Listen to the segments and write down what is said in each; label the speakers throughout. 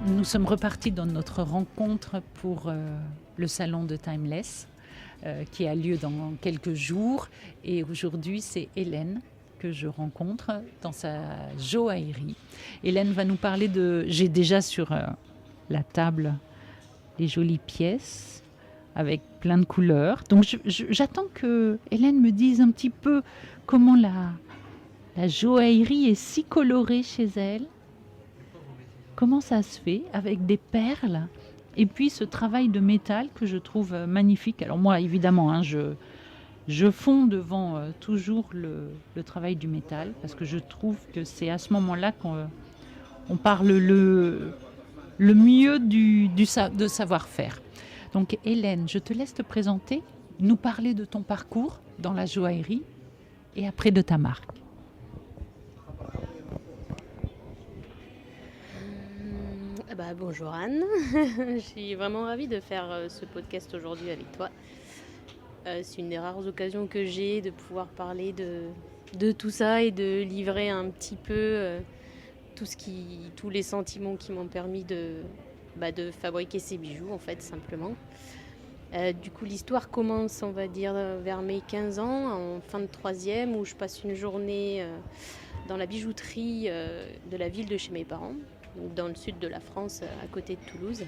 Speaker 1: Nous sommes repartis dans notre rencontre pour le salon de Timeless qui a lieu dans quelques jours. Et aujourd'hui, c'est Hélène que je rencontre dans sa joaillerie. Hélène va nous parler de... J'ai déjà sur la table les jolies pièces avec plein de couleurs. Donc j'attends que Hélène me dise un petit peu comment la joaillerie est si colorée chez elle. Comment ça se fait avec des perles et puis ce travail de métal que je trouve magnifique. Alors moi, évidemment, je fonds devant toujours le travail du métal parce que je trouve que c'est à ce moment-là qu'on parle le mieux de savoir-faire. Donc Hélène, je te laisse te présenter, nous parler de ton parcours dans la joaillerie et après de ta marque.
Speaker 2: Bonjour Anne, je suis vraiment ravie de faire ce podcast aujourd'hui avec toi. C'est une des rares occasions que j'ai de pouvoir parler de tout ça et de livrer un petit peu tous les sentiments qui m'ont permis de fabriquer ces bijoux en fait simplement. Du coup l'histoire commence on va dire vers mes 15 ans, en fin de troisième où je passe une journée dans la bijouterie de la ville de chez mes parents. Dans le sud de la France, à côté de Toulouse.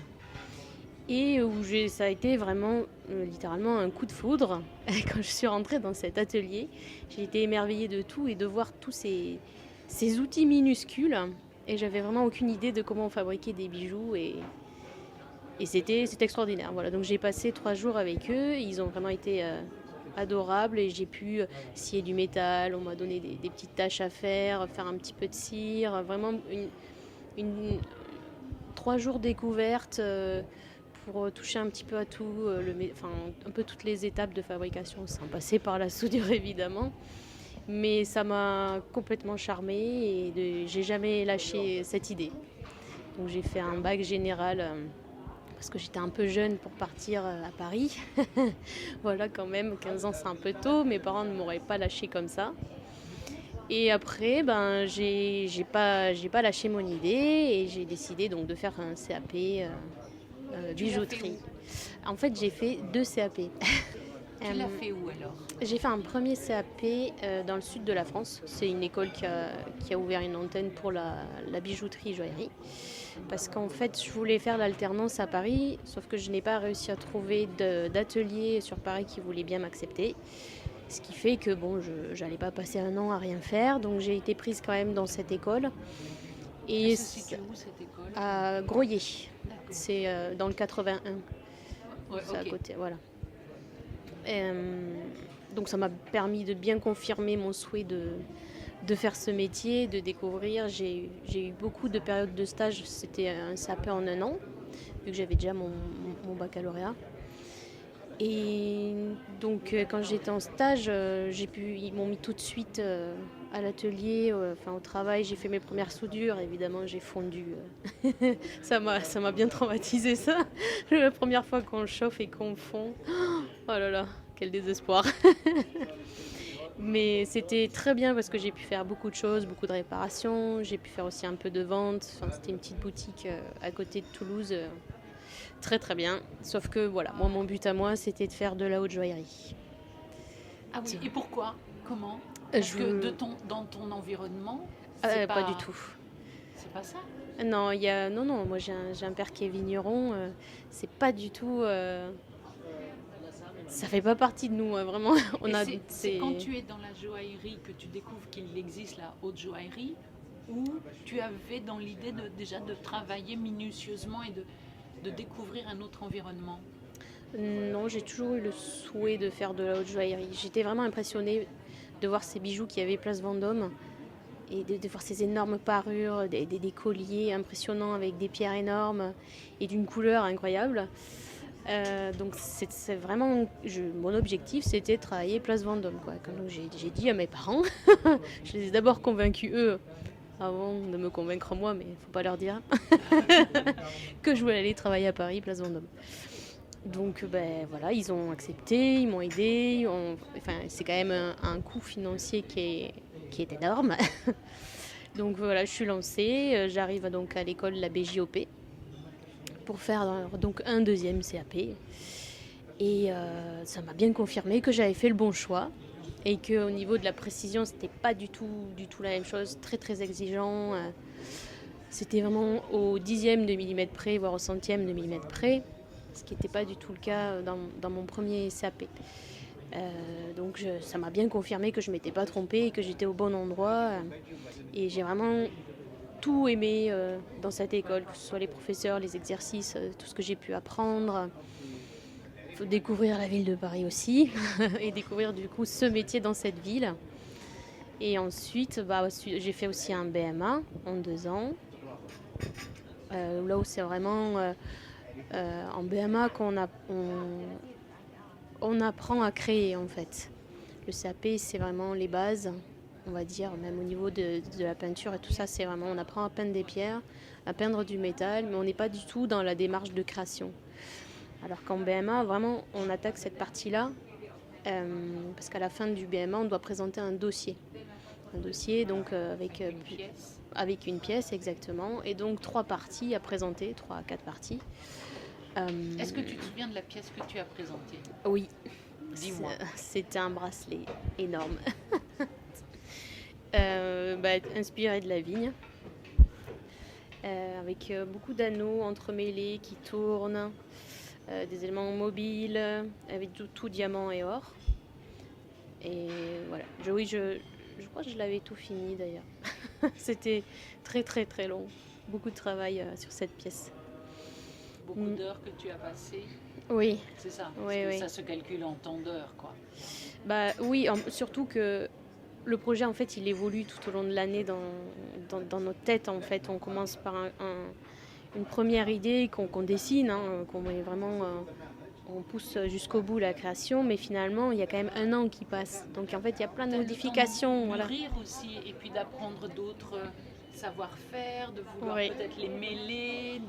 Speaker 2: Et où ça a été vraiment, littéralement, un coup de foudre. Quand je suis rentrée dans cet atelier, j'ai été émerveillée de tout et de voir tous ces outils minuscules. Et j'avais vraiment aucune idée de comment fabriquer des bijoux. Et c'était extraordinaire. Voilà. Donc j'ai passé 3 jours avec eux. Ils ont vraiment été adorables. Et j'ai pu scier du métal. On m'a donné des petites tâches à faire un petit peu de cire. Vraiment 3 jours découverte pour toucher un petit peu à tout, un peu toutes les étapes de fabrication, sans passer par la soudure évidemment. Mais ça m'a complètement charmée et j'ai jamais lâché cette idée. Donc j'ai fait un bac général parce que j'étais un peu jeune pour partir à Paris. Voilà, quand même, 15 ans c'est un peu tôt, mes parents ne m'auraient pas lâché comme ça. Et après, j'ai pas lâché mon idée et j'ai décidé donc de faire un CAP bijouterie. En fait, j'ai fait 2 CAP.
Speaker 1: Tu l'as fait où alors ?
Speaker 2: J'ai fait un premier CAP dans le sud de la France. C'est une école qui a ouvert une antenne pour la bijouterie et joaillerie. Parce qu'en fait, je voulais faire l'alternance à Paris, sauf que je n'ai pas réussi à trouver d'atelier sur Paris qui voulait bien m'accepter. Ce qui fait que je n'allais pas passer un an à rien faire, donc j'ai été prise quand même dans cette école.
Speaker 1: Et ça se situe où cette école ?
Speaker 2: À Groyer. D'accord. C'est dans le 81.
Speaker 1: Ouais,
Speaker 2: c'est
Speaker 1: okay.
Speaker 2: À côté, voilà. Donc ça m'a permis de bien confirmer mon souhait de faire ce métier, de découvrir. J'ai eu beaucoup de périodes de stage, c'était un CAP en 1 an, vu que j'avais déjà mon baccalauréat. Et donc quand j'étais en stage, ils m'ont mis tout de suite à l'atelier, au travail. J'ai fait mes premières soudures, évidemment j'ai fondu. Ça m'a bien traumatisé ça. La première fois qu'on chauffe et qu'on fond. Oh là là, quel désespoir. Mais c'était très bien parce que j'ai pu faire beaucoup de choses, beaucoup de réparations. J'ai pu faire aussi un peu de vente. C'était une petite boutique à côté de Toulouse. Très très bien, sauf que voilà, mon but à moi c'était de faire de la haute joaillerie.
Speaker 1: Ah oui, et pourquoi ? Comment ? Parce que dans ton environnement, c'est
Speaker 2: pas du tout.
Speaker 1: C'est pas ça ?
Speaker 2: Non, non, moi j'ai un père qui est vigneron, c'est pas du tout... ça fait pas partie de nous, vraiment.
Speaker 1: C'est quand tu es dans la joaillerie que tu découvres qu'il existe la haute joaillerie, ou tu avais dans l'idée déjà de travailler minutieusement et de découvrir un autre environnement ?
Speaker 2: Non, j'ai toujours eu le souhait de faire de la haute joaillerie. J'étais vraiment impressionnée de voir ces bijoux qui avaient place Vendôme et de voir ces énormes parures, des colliers impressionnants avec des pierres énormes et d'une couleur incroyable. Donc c'est vraiment mon objectif, c'était de travailler place Vendôme, quoi. Donc j'ai dit à mes parents, je les ai d'abord convaincus eux avant de me convaincre moi, mais il ne faut pas leur dire que je voulais aller travailler à Paris, place Vendôme. Donc voilà, ils ont accepté, ils m'ont aidé. C'est quand même un coût financier qui est énorme. Donc voilà, je suis lancée. J'arrive donc à l'école de la BJOP. pour faire donc un deuxième CAP. Et ça m'a bien confirmé que j'avais fait le bon choix et qu'au niveau de la précision, c'était pas du tout la même chose, très très exigeant. C'était vraiment au dixième de millimètre près, voire au centième de millimètre près, ce qui n'était pas du tout le cas dans mon premier CAP. Donc ça m'a bien confirmé que je ne m'étais pas trompée et que j'étais au bon endroit. Et j'ai vraiment tout aimé dans cette école, que ce soit les professeurs, les exercices, tout ce que j'ai pu apprendre. Il faut découvrir la ville de Paris aussi et découvrir du coup ce métier dans cette ville. Et ensuite, j'ai fait aussi un BMA en 2 ans. Là où c'est vraiment en BMA qu'on on apprend à créer en fait. Le CAP, c'est vraiment les bases, on va dire, même au niveau de la peinture et tout ça, c'est vraiment, on apprend à peindre des pierres, à peindre du métal, mais on n'est pas du tout dans la démarche de création. Alors qu'en BMA, vraiment, on attaque cette partie-là, parce qu'à la fin du BMA, on doit présenter un dossier. Un dossier, donc avec une pièce, exactement, et donc 3 parties à présenter, 3 à 4 parties.
Speaker 1: Est-ce que tu te souviens de la pièce que tu as présentée ?
Speaker 2: Oui.
Speaker 1: Dis-moi.
Speaker 2: C'était un bracelet énorme. Inspiré de la vigne. Avec beaucoup d'anneaux entremêlés qui tournent, des éléments mobiles, avec tout diamant et or. Et voilà. Je crois que je l'avais tout fini d'ailleurs. C'était très très très long. Beaucoup de travail sur cette pièce.
Speaker 1: Beaucoup d'heures que tu as passées.
Speaker 2: Oui.
Speaker 1: C'est ça.
Speaker 2: Oui.
Speaker 1: Ça se calcule en temps d'heures, quoi.
Speaker 2: Oui, surtout que le projet en fait il évolue tout au long de l'année dans notre tête en fait. On commence par une première idée qu'on dessine, qu'on est vraiment on pousse jusqu'au bout la création, mais finalement il y a quand même 1 an qui passe. Donc en fait il y a plein de modifications.
Speaker 1: De mûrir aussi et puis d'apprendre d'autres savoir-faire, de vouloir peut-être les mêler.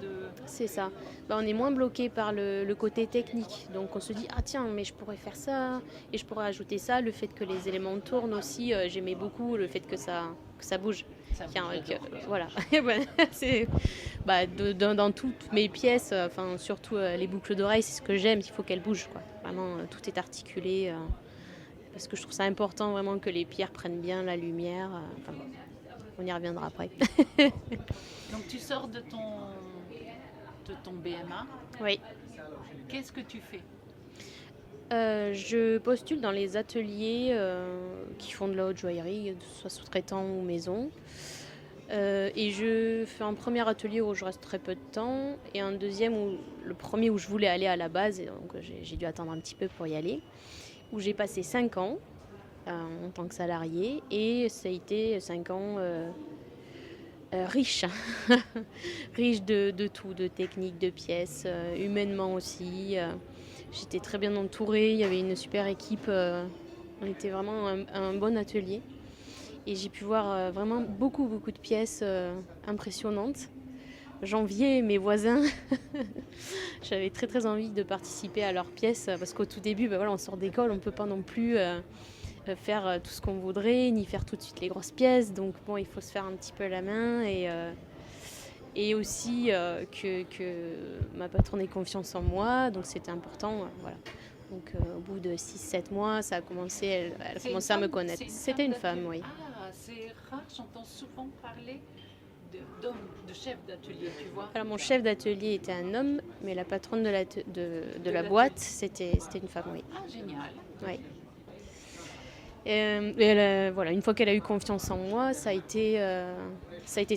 Speaker 2: C'est ça. On est moins bloqué par le côté technique. Donc on se dit, ah tiens, mais je pourrais faire ça, et je pourrais ajouter ça. Le fait que les éléments tournent aussi, j'aimais beaucoup le fait que ça bouge. Voilà. C'est, dans toutes mes pièces, surtout les boucles d'oreilles, c'est ce que j'aime, il faut qu'elles bougent, quoi. Vraiment, tout est articulé. Parce que je trouve ça important vraiment que les pierres prennent bien la lumière. On y reviendra après.
Speaker 1: Donc tu sors de ton BMA.
Speaker 2: Oui.
Speaker 1: Qu'est-ce que tu fais ?
Speaker 2: Je postule dans les ateliers qui font de la haute joaillerie, soit sous-traitant ou maison. Et je fais un premier atelier où je reste très peu de temps et un deuxième, le premier où je voulais aller à la base, et donc j'ai dû attendre un petit peu pour y aller, où j'ai passé 5 ans en tant que salarié et ça a été 5 ans riches, riches de tout, de techniques, de pièces, humainement aussi. J'étais très bien entourée, il y avait une super équipe, on était vraiment un bon atelier. Et j'ai pu voir vraiment beaucoup de pièces impressionnantes. J'enviais mes voisins. J'avais très très envie de participer à leurs pièces parce qu'au tout début, on sort d'école, on ne peut pas non plus faire tout ce qu'on voudrait, ni faire tout de suite les grosses pièces. Donc il faut se faire un petit peu la main et aussi que ma patronne ait confiance en moi. Donc c'était important, voilà. Donc au bout de 6-7 mois, ça a commencé, elle a commencé à me connaître. C'était une femme, oui.
Speaker 1: Ah, c'est rare, j'entends souvent parler d'hommes, de chefs d'atelier, tu vois.
Speaker 2: Alors mon chef d'atelier était un homme, mais la patronne de la boîte, c'était une femme, oui.
Speaker 1: Ah, génial.
Speaker 2: Oui. Voilà, une fois qu'elle a eu confiance en moi, ça a été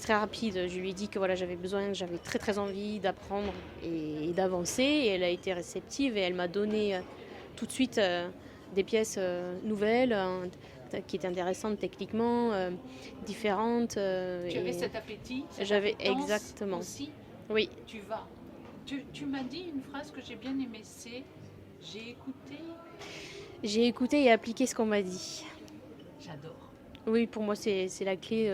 Speaker 2: très rapide. Je lui ai dit que voilà, j'avais très très envie d'apprendre et d'avancer. Et elle a été réceptive et elle m'a donné tout de suite des pièces nouvelles qui étaient intéressantes techniquement, différentes.
Speaker 1: Tu avais cet appétit,
Speaker 2: j'avais exactement.
Speaker 1: Aussi.
Speaker 2: Oui.
Speaker 1: Tu m'as dit une phrase que j'ai bien aimée, c'est « j'ai écouté ».
Speaker 2: J'ai écouté et appliqué ce qu'on m'a dit.
Speaker 1: J'adore.
Speaker 2: Oui, pour moi, c'est la clé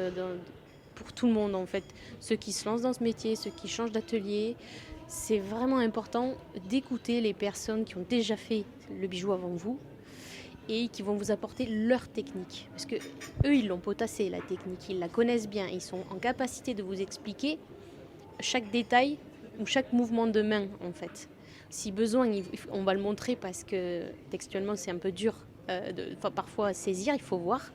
Speaker 2: pour tout le monde, en fait. Ceux qui se lancent dans ce métier, ceux qui changent d'atelier, c'est vraiment important d'écouter les personnes qui ont déjà fait le bijou avant vous et qui vont vous apporter leur technique. Parce que eux, ils l'ont potassé, la technique. Ils la connaissent bien. Ils sont en capacité de vous expliquer chaque détail ou chaque mouvement de main en fait. Si besoin, on va le montrer parce que textuellement c'est un peu dur parfois à saisir, il faut voir.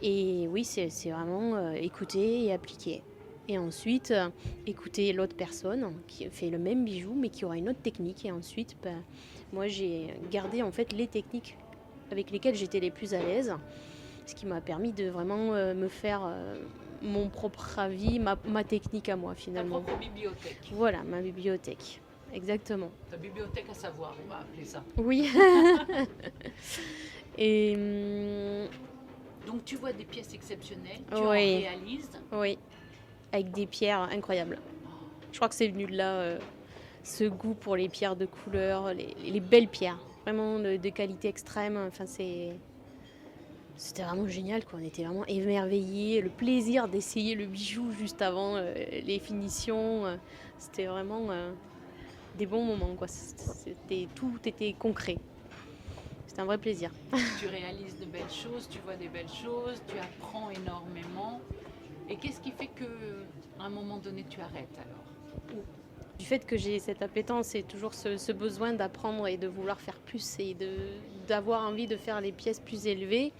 Speaker 2: Et oui, c'est vraiment écouter et appliquer. Et ensuite, écouter l'autre personne qui fait le même bijou mais qui aura une autre technique. Et ensuite, moi j'ai gardé en fait les techniques avec lesquelles j'étais les plus à l'aise. Ce qui m'a permis de vraiment me faire mon propre avis, ma technique à moi finalement.
Speaker 1: Ta propre bibliothèque.
Speaker 2: Voilà, ma bibliothèque. Exactement.
Speaker 1: Ta bibliothèque à savoir, on va appeler ça.
Speaker 2: Oui. Et
Speaker 1: donc tu vois des pièces exceptionnelles, tu
Speaker 2: oui.
Speaker 1: en réalises.
Speaker 2: Oui, avec des pierres incroyables. Je crois que c'est venu de là, ce goût pour les pierres de couleur, les belles pierres, vraiment de qualité extrême. Enfin, c'était vraiment génial, quoi. On était vraiment émerveillés. Le plaisir d'essayer le bijou juste avant les finitions, c'était vraiment des bons moments, quoi. Tout était concret. C'était un vrai plaisir.
Speaker 1: Tu réalises de belles choses, tu vois des belles choses, tu apprends énormément. Et qu'est-ce qui fait qu'à un moment donné, tu arrêtes alors ?
Speaker 2: Du fait que j'ai cette appétence et toujours ce besoin d'apprendre et de vouloir faire plus et d'avoir envie de faire les pièces plus élevées,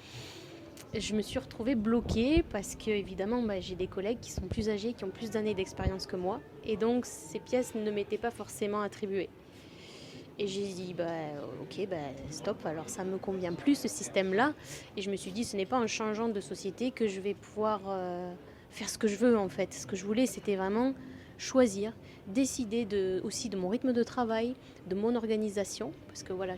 Speaker 2: je me suis retrouvée bloquée parce que évidemment j'ai des collègues qui sont plus âgés, qui ont plus d'années d'expérience que moi. Et donc ces pièces ne m'étaient pas forcément attribuées. Et j'ai dit, ok, stop, alors ça me convient plus ce système-là. Et je me suis dit, ce n'est pas en changeant de société que je vais pouvoir faire ce que je veux en fait. Ce que je voulais, c'était vraiment choisir, décider aussi de mon rythme de travail, de mon organisation. Parce que voilà,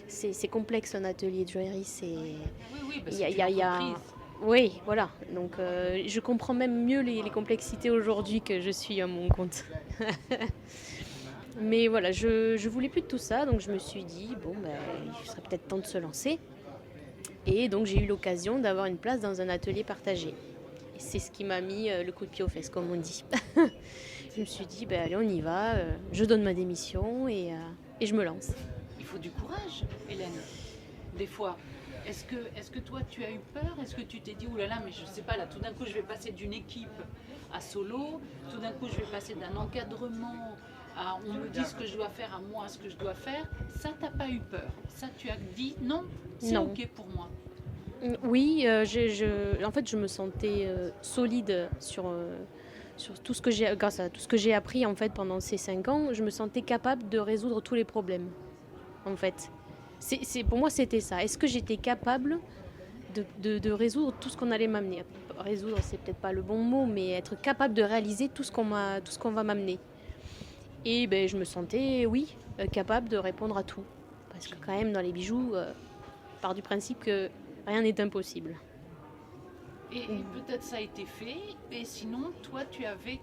Speaker 2: c'est complexe un atelier de joaillerie.
Speaker 1: Oui, parce que c'est une entreprise.
Speaker 2: Oui, voilà. Donc je comprends même mieux les complexités aujourd'hui que je suis à mon compte. Mais voilà, je voulais plus de tout ça, donc je me suis dit, il serait peut-être temps de se lancer. Et donc j'ai eu l'occasion d'avoir une place dans un atelier partagé. Et c'est ce qui m'a mis le coup de pied aux fesses, comme on dit. Je me suis dit, allez, on y va, je donne ma démission et je me lance.
Speaker 1: Il faut du courage, Hélène, des fois. Est-ce que toi, tu as eu peur ? Est-ce que tu t'es dit, oulala, mais je sais pas, là, tout d'un coup, je vais passer d'une équipe à solo, tout d'un coup, je vais passer d'un encadrement on me dit ce que je dois faire, à moi ce que je dois faire. Ça, t'as pas eu peur. Ça, tu as dit non, c'est non. Ok pour moi.
Speaker 2: Oui, en fait, je me sentais solide sur tout ce que j'ai, grâce à tout ce que j'ai appris en fait pendant ces 5 ans. Je me sentais capable de résoudre tous les problèmes. En fait, pour moi, c'était ça. Est-ce que j'étais capable de résoudre tout ce qu'on allait m'amener ? Résoudre, c'est peut-être pas le bon mot, mais être capable de réaliser tout ce qu'on va m'amener. Et je me sentais, capable de répondre à tout. Parce que quand même, dans les bijoux, part du principe que rien n'est impossible.
Speaker 1: Et peut-être ça a été fait, et sinon, toi, tu avais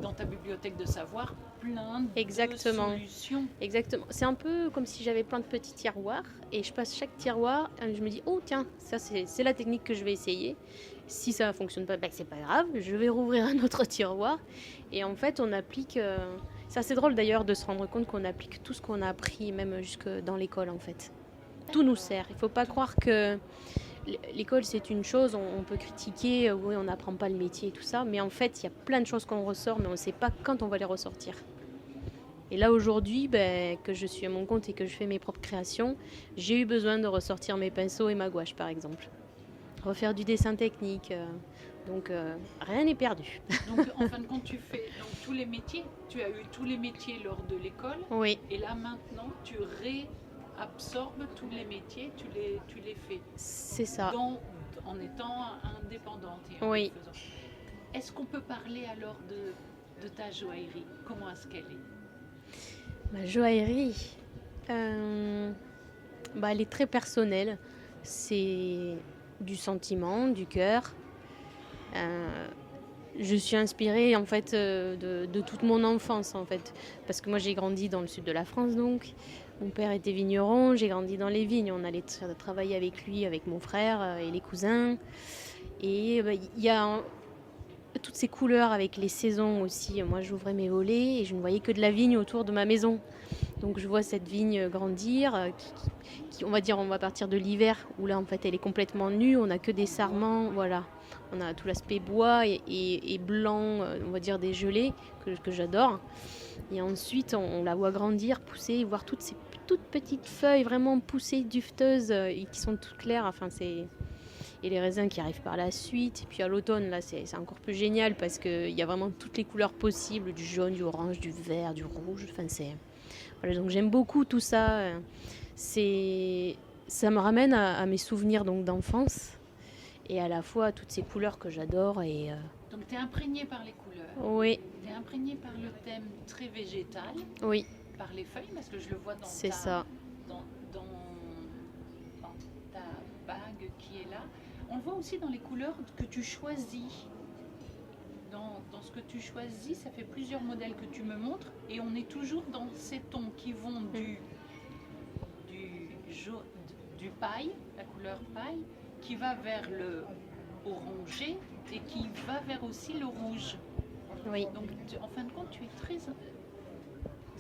Speaker 1: dans ta bibliothèque de savoir plein de solutions.
Speaker 2: Exactement. C'est un peu comme si j'avais plein de petits tiroirs, et je passe chaque tiroir, et je me dis, oh tiens, ça c'est la technique que je vais essayer. Si ça ne fonctionne pas, c'est pas grave, je vais rouvrir un autre tiroir. Et en fait, on applique... C'est assez drôle d'ailleurs de se rendre compte qu'on applique tout ce qu'on a appris, même jusque dans l'école en fait. Tout nous sert. Il ne faut pas croire que l'école c'est une chose, on peut critiquer, oui on n'apprend pas le métier et tout ça, mais en fait il y a plein de choses qu'on ressort, mais on ne sait pas quand on va les ressortir. Et là aujourd'hui, que je suis à mon compte et que je fais mes propres créations, j'ai eu besoin de ressortir mes pinceaux et ma gouache par exemple. Refaire du dessin technique, donc rien n'est perdu.
Speaker 1: Donc en fin de compte, tu fais tous les métiers. Tu as eu tous les métiers lors de l'école.
Speaker 2: Oui.
Speaker 1: Et là maintenant, tu réabsorbes tous les métiers, tu les fais.
Speaker 2: C'est ça.
Speaker 1: En étant indépendante. Et
Speaker 2: oui.
Speaker 1: Est-ce qu'on peut parler alors de ta joaillerie ? Comment est-ce qu'elle est ?
Speaker 2: Ma joaillerie, elle est très personnelle. C'est du sentiment, du cœur. Je suis inspirée en fait de toute mon enfance en fait, parce que moi j'ai grandi dans le sud de la France donc. Mon père était vigneron, j'ai grandi dans les vignes, on allait travailler avec lui, avec mon frère et les cousins. Et il y a toutes ces couleurs avec les saisons aussi. Moi j'ouvrais mes volets et je ne voyais que de la vigne autour de ma maison. Donc je vois cette vigne grandir, on va dire, on va partir de l'hiver où là en fait elle est complètement nue, on n'a que des sarments, voilà. On a tout l'aspect bois et blanc, on va dire des gelées que j'adore. Et ensuite on la voit grandir, pousser, voir toutes ces toutes petites feuilles vraiment poussées, dufteuses et qui sont toutes claires. Enfin et les raisins qui arrivent par la suite. Et puis à l'automne, là, c'est encore plus génial parce qu'il y a vraiment toutes les couleurs possibles, du jaune, du orange, du vert, du rouge. Enfin, voilà, donc j'aime beaucoup tout ça. Ça me ramène à mes souvenirs donc, d'enfance et à la fois à toutes ces couleurs que j'adore.
Speaker 1: Donc tu es imprégné par les couleurs.
Speaker 2: Oui.
Speaker 1: Tu es imprégné par le thème très végétal.
Speaker 2: Oui.
Speaker 1: Par les feuilles, parce que je le vois dans dans ta bague qui est là. On le voit aussi dans les couleurs que tu choisis. Dans ce que tu choisis, ça fait plusieurs modèles que tu me montres et on est toujours dans ces tons qui vont du paille, la couleur paille, qui va vers le orangé et qui va vers aussi le rouge.
Speaker 2: Oui.
Speaker 1: Donc en fin de compte, tu es très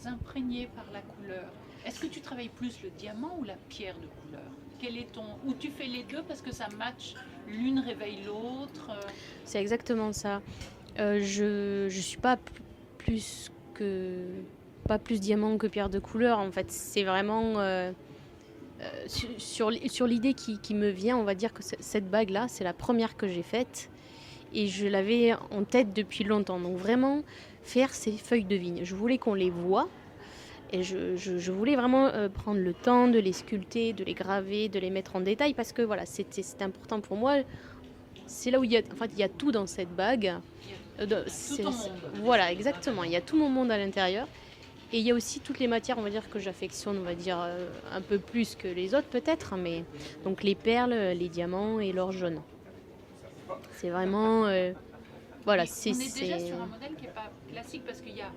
Speaker 1: imprégné par la couleur. Est-ce que tu travailles plus le diamant ou la pierre de couleur? Quel est ou tu fais les deux parce que ça match, l'une réveille l'autre?
Speaker 2: C'est exactement ça. Je suis pas plus diamant que pierre de couleur. En fait, c'est vraiment sur l'idée qui me vient. On va dire que cette bague-là, c'est la première que j'ai faite et je l'avais en tête depuis longtemps. Donc vraiment faire ces feuilles de vigne. Je voulais qu'on les voie. Et je voulais vraiment prendre le temps de les sculpter, de les graver, de les mettre en détail parce que voilà, c'était important pour moi. C'est là où il y a tout dans cette bague.
Speaker 1: Tout ton monde.
Speaker 2: Voilà, exactement. Il y a tout mon monde à l'intérieur. Et il y a aussi toutes les matières, on va dire, que j'affectionne, on va dire, un peu plus que les autres peut-être. Mais donc les perles, les diamants et l'or jaune. C'est vraiment... voilà,
Speaker 1: on est déjà sur un modèle qui n'est pas classique parce qu'il y a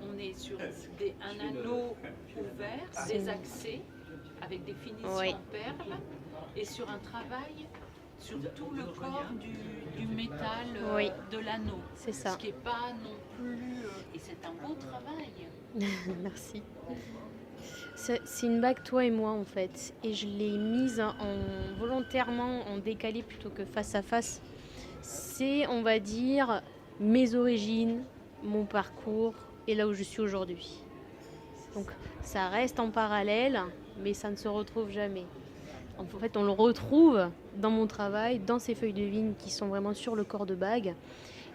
Speaker 1: on est sur un anneau ouvert, des accès avec des finitions en perles et sur un travail sur tout le corps du métal de l'anneau.
Speaker 2: C'est ça.
Speaker 1: Ce qui n'est pas non plus... et c'est un beau travail.
Speaker 2: Merci. C'est une bague toi et moi en fait. Et je l'ai mise volontairement en décalé plutôt que face à face. C'est, on va dire, mes origines, mon parcours et là où je suis aujourd'hui. Donc ça reste en parallèle, mais ça ne se retrouve jamais. En fait, on le retrouve dans mon travail, dans ces feuilles de vigne qui sont vraiment sur le corps de bague.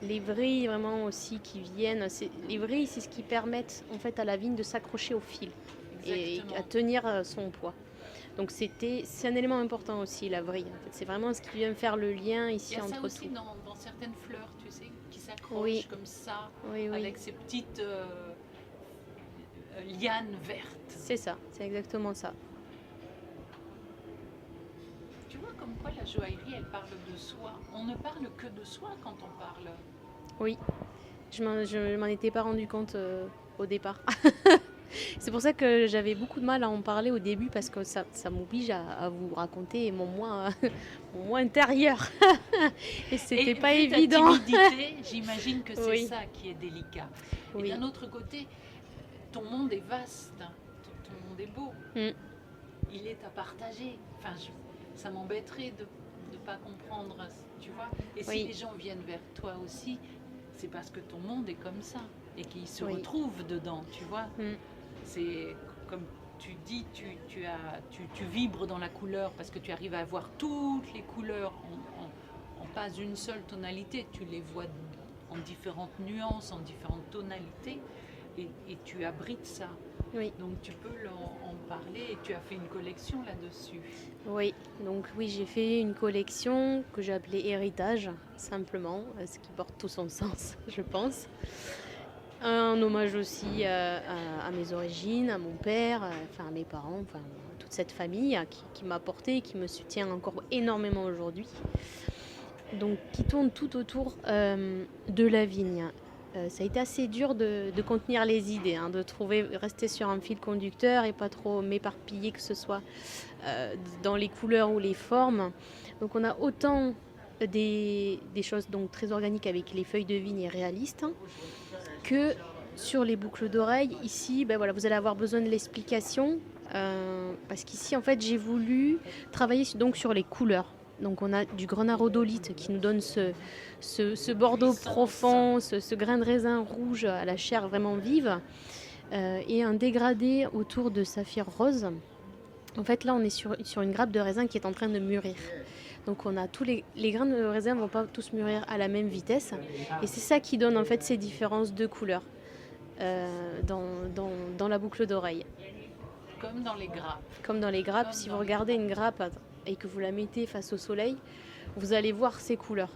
Speaker 2: Les vrilles vraiment aussi qui viennent. Les vrilles, c'est ce qui permet en fait à la vigne de s'accrocher au fil. Exactement. Et à tenir son poids. Donc c'est un élément important aussi, la vrille. En fait, c'est vraiment ce qui vient faire le lien ici entre tout. Il y a ça aussi
Speaker 1: dans certaines fleurs, tu sais, qui s'accrochent comme ça, avec ces petites lianes vertes.
Speaker 2: C'est ça, c'est exactement ça.
Speaker 1: Tu vois comme quoi la joaillerie, elle parle de soi. On ne parle que de soi quand on parle.
Speaker 2: Oui, je m'en étais pas rendu compte au départ. C'est pour ça que j'avais beaucoup de mal à en parler au début parce que ça m'oblige à vous raconter mon moi intérieur. Et c'était pas évident.
Speaker 1: Ta timidité, j'imagine que c'est ça qui est délicat. Et d'un autre côté, ton monde est vaste, ton monde est beau. Il est à partager. Enfin, ça m'embêterait de ne pas comprendre, tu vois. Et si les gens viennent vers toi aussi, c'est parce que ton monde est comme ça et qu'ils se retrouvent dedans, tu vois. C'est comme tu dis, tu vibres dans la couleur parce que tu arrives à voir toutes les couleurs en pas une seule tonalité. Tu les vois en différentes nuances, en différentes tonalités et tu abrites ça. Donc tu peux en parler et tu as fait une collection là-dessus.
Speaker 2: Oui, donc j'ai fait une collection que j'ai appelée Héritage, simplement, ce qui porte tout son sens, je pense. Un hommage aussi à mes origines, à mon père, à mes parents, à toute cette famille qui m'a porté et qui me soutient encore énormément aujourd'hui. Donc qui tourne tout autour de la vigne. Ça a été assez dur de contenir les idées, de rester sur un fil conducteur et pas trop m'éparpiller que ce soit dans les couleurs ou les formes. Donc on a autant des choses donc très organiques avec les feuilles de vigne et réalistes que sur les boucles d'oreilles, ici, ben voilà, vous allez avoir besoin de l'explication. Parce qu'ici, en fait, j'ai voulu travailler donc sur les couleurs. Donc on a du grenat rhodolite qui nous donne ce bordeaux profond, ce grain de raisin rouge à la chair vraiment vive, et un dégradé autour de saphir rose. En fait, là, on est sur une grappe de raisin qui est en train de mûrir. Donc on a tous les grains de raisin ne vont pas tous mûrir à la même vitesse. Et c'est ça qui donne en fait ces différences de couleurs dans la boucle d'oreille.
Speaker 1: Comme dans les grappes.
Speaker 2: Comme dans les grappes, si vous regardez une grappe et que vous la mettez face au soleil, vous allez voir ces couleurs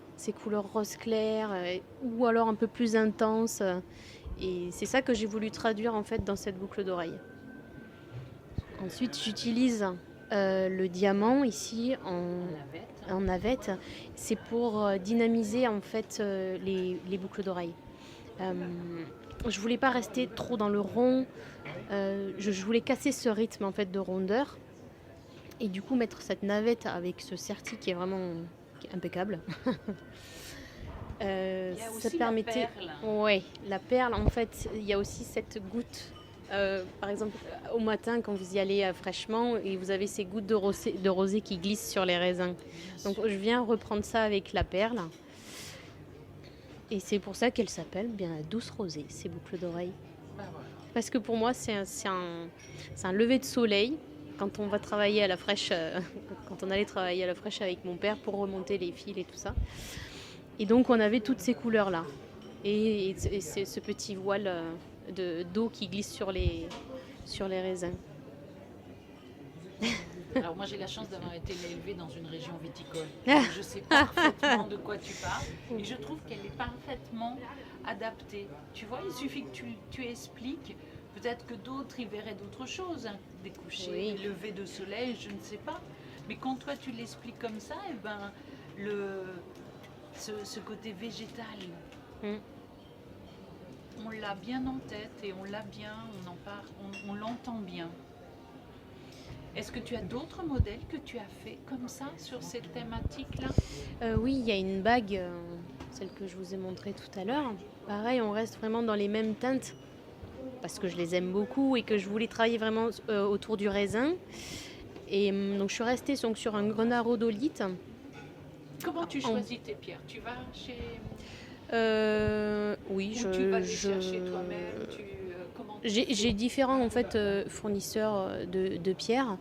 Speaker 2: rose clair ou alors un peu plus intenses. Et c'est ça que j'ai voulu traduire en fait dans cette boucle d'oreille. Ensuite, j'utilise le diamant ici en navette. C'est pour dynamiser en fait les boucles d'oreilles. Je voulais pas rester trop dans le rond. Je voulais casser ce rythme en fait de rondeur et du coup mettre cette navette avec ce serti qui est impeccable.
Speaker 1: Il y a aussi
Speaker 2: ça permettait.
Speaker 1: la perle.
Speaker 2: Ouais, la perle. En fait, il y a aussi cette goutte. Par exemple, au matin, quand vous y allez fraîchement, et vous avez ces gouttes de rosée qui glissent sur les raisins. Donc, je viens reprendre ça avec la perle. Et c'est pour ça qu'elle s'appelle bien la douce rosée, ces boucles d'oreilles.
Speaker 1: Ben voilà.
Speaker 2: Parce que pour moi, c'est un lever de soleil. Quand on va travailler à la fraîche, quand on allait travailler à la fraîche avec mon père pour remonter les fils et tout ça. Et donc, on avait toutes ces couleurs-là. Et c'est ce petit voile d'eau qui glisse sur les raisins.
Speaker 1: Alors moi j'ai la chance d'avoir été élevée dans une région viticole. Donc, je sais parfaitement de quoi tu parles et je trouve qu'elle est parfaitement adaptée. Tu vois, il suffit que tu expliques. Peut-être que d'autres y verraient d'autres choses, hein, des couchers,
Speaker 2: Oui.
Speaker 1: des levées de soleil, je ne sais pas. Mais quand toi tu l'expliques comme ça, eh ben, ce côté végétal, on l'a bien en tête et on l'a bien, on en parle, on l'entend bien. Est-ce que tu as d'autres modèles que tu as fait comme ça sur cette thématique-là?
Speaker 2: Oui, il y a une bague, celle que je vous ai montrée tout à l'heure. Pareil, on reste vraiment dans les mêmes teintes parce que je les aime beaucoup et que je voulais travailler vraiment autour du raisin. Et donc je suis restée donc, sur un grenat rhodolite.
Speaker 1: Comment tu choisis tes pierres? Tu vas chez...
Speaker 2: Oui,
Speaker 1: Ou tu vas les chercher toi-même comment
Speaker 2: j'ai différents en fait, fournisseurs de pierres.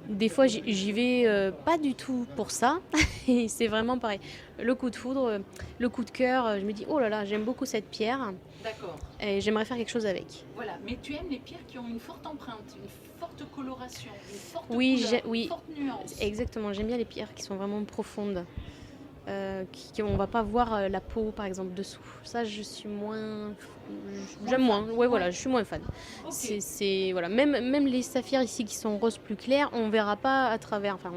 Speaker 2: Des fois, j'y vais pas du tout pour ça. Et c'est vraiment pareil. Le coup de foudre, le coup de cœur, je me dis, oh là là, j'aime beaucoup cette pierre.
Speaker 1: D'accord.
Speaker 2: Et j'aimerais faire quelque chose avec.
Speaker 1: Voilà, mais tu aimes les pierres qui ont une forte empreinte, une forte coloration, une forte
Speaker 2: Oui,
Speaker 1: couleur,
Speaker 2: oui.
Speaker 1: une forte nuance.
Speaker 2: Exactement, j'aime bien les pierres qui sont vraiment profondes. On va pas voir la peau par exemple dessous. Ça, je suis moins. J'aime moins. Ouais, voilà, je suis moins fan.
Speaker 1: Okay.
Speaker 2: C'est voilà. Même les saphirs ici qui sont roses plus clairs, on verra pas à travers. Enfin,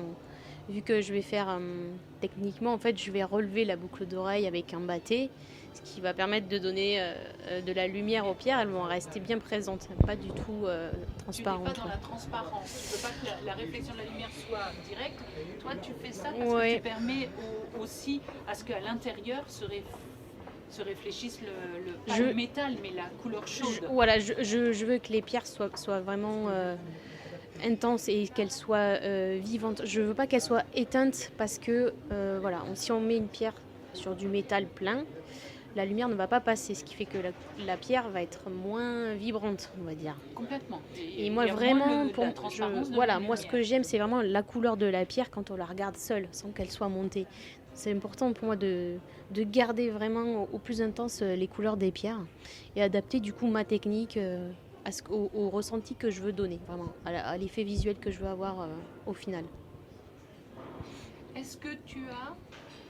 Speaker 2: vu que je vais faire techniquement, en fait, je vais relever la boucle d'oreille avec un batté, ce qui va permettre de donner de la lumière aux pierres. Elles vont rester bien présentes, pas du tout transparentes.
Speaker 1: Tu n'es pas dans la transparence. Tu veux pas que la réflexion de la lumière soit directe. Toi, tu fais ça parce que tu permets aussi à ce qu'à l'intérieur se réfléchisse le métal, mais la couleur chaude.
Speaker 2: Voilà, je veux que les pierres soient vraiment intenses et qu'elles soient vivantes. Je veux pas qu'elles soient éteintes parce que voilà, si on met une pierre sur du métal plein, la lumière ne va pas passer, ce qui fait que la pierre va être moins vibrante, on va dire.
Speaker 1: Complètement.
Speaker 2: Et moi vraiment, moi ce que j'aime, c'est vraiment la couleur de la pierre quand on la regarde seule, sans qu'elle soit montée. C'est important pour moi de garder vraiment au plus intense les couleurs des pierres et adapter du coup ma technique au ressenti que je veux donner, vraiment, à l'effet visuel que je veux avoir au final.
Speaker 1: Est-ce que tu as,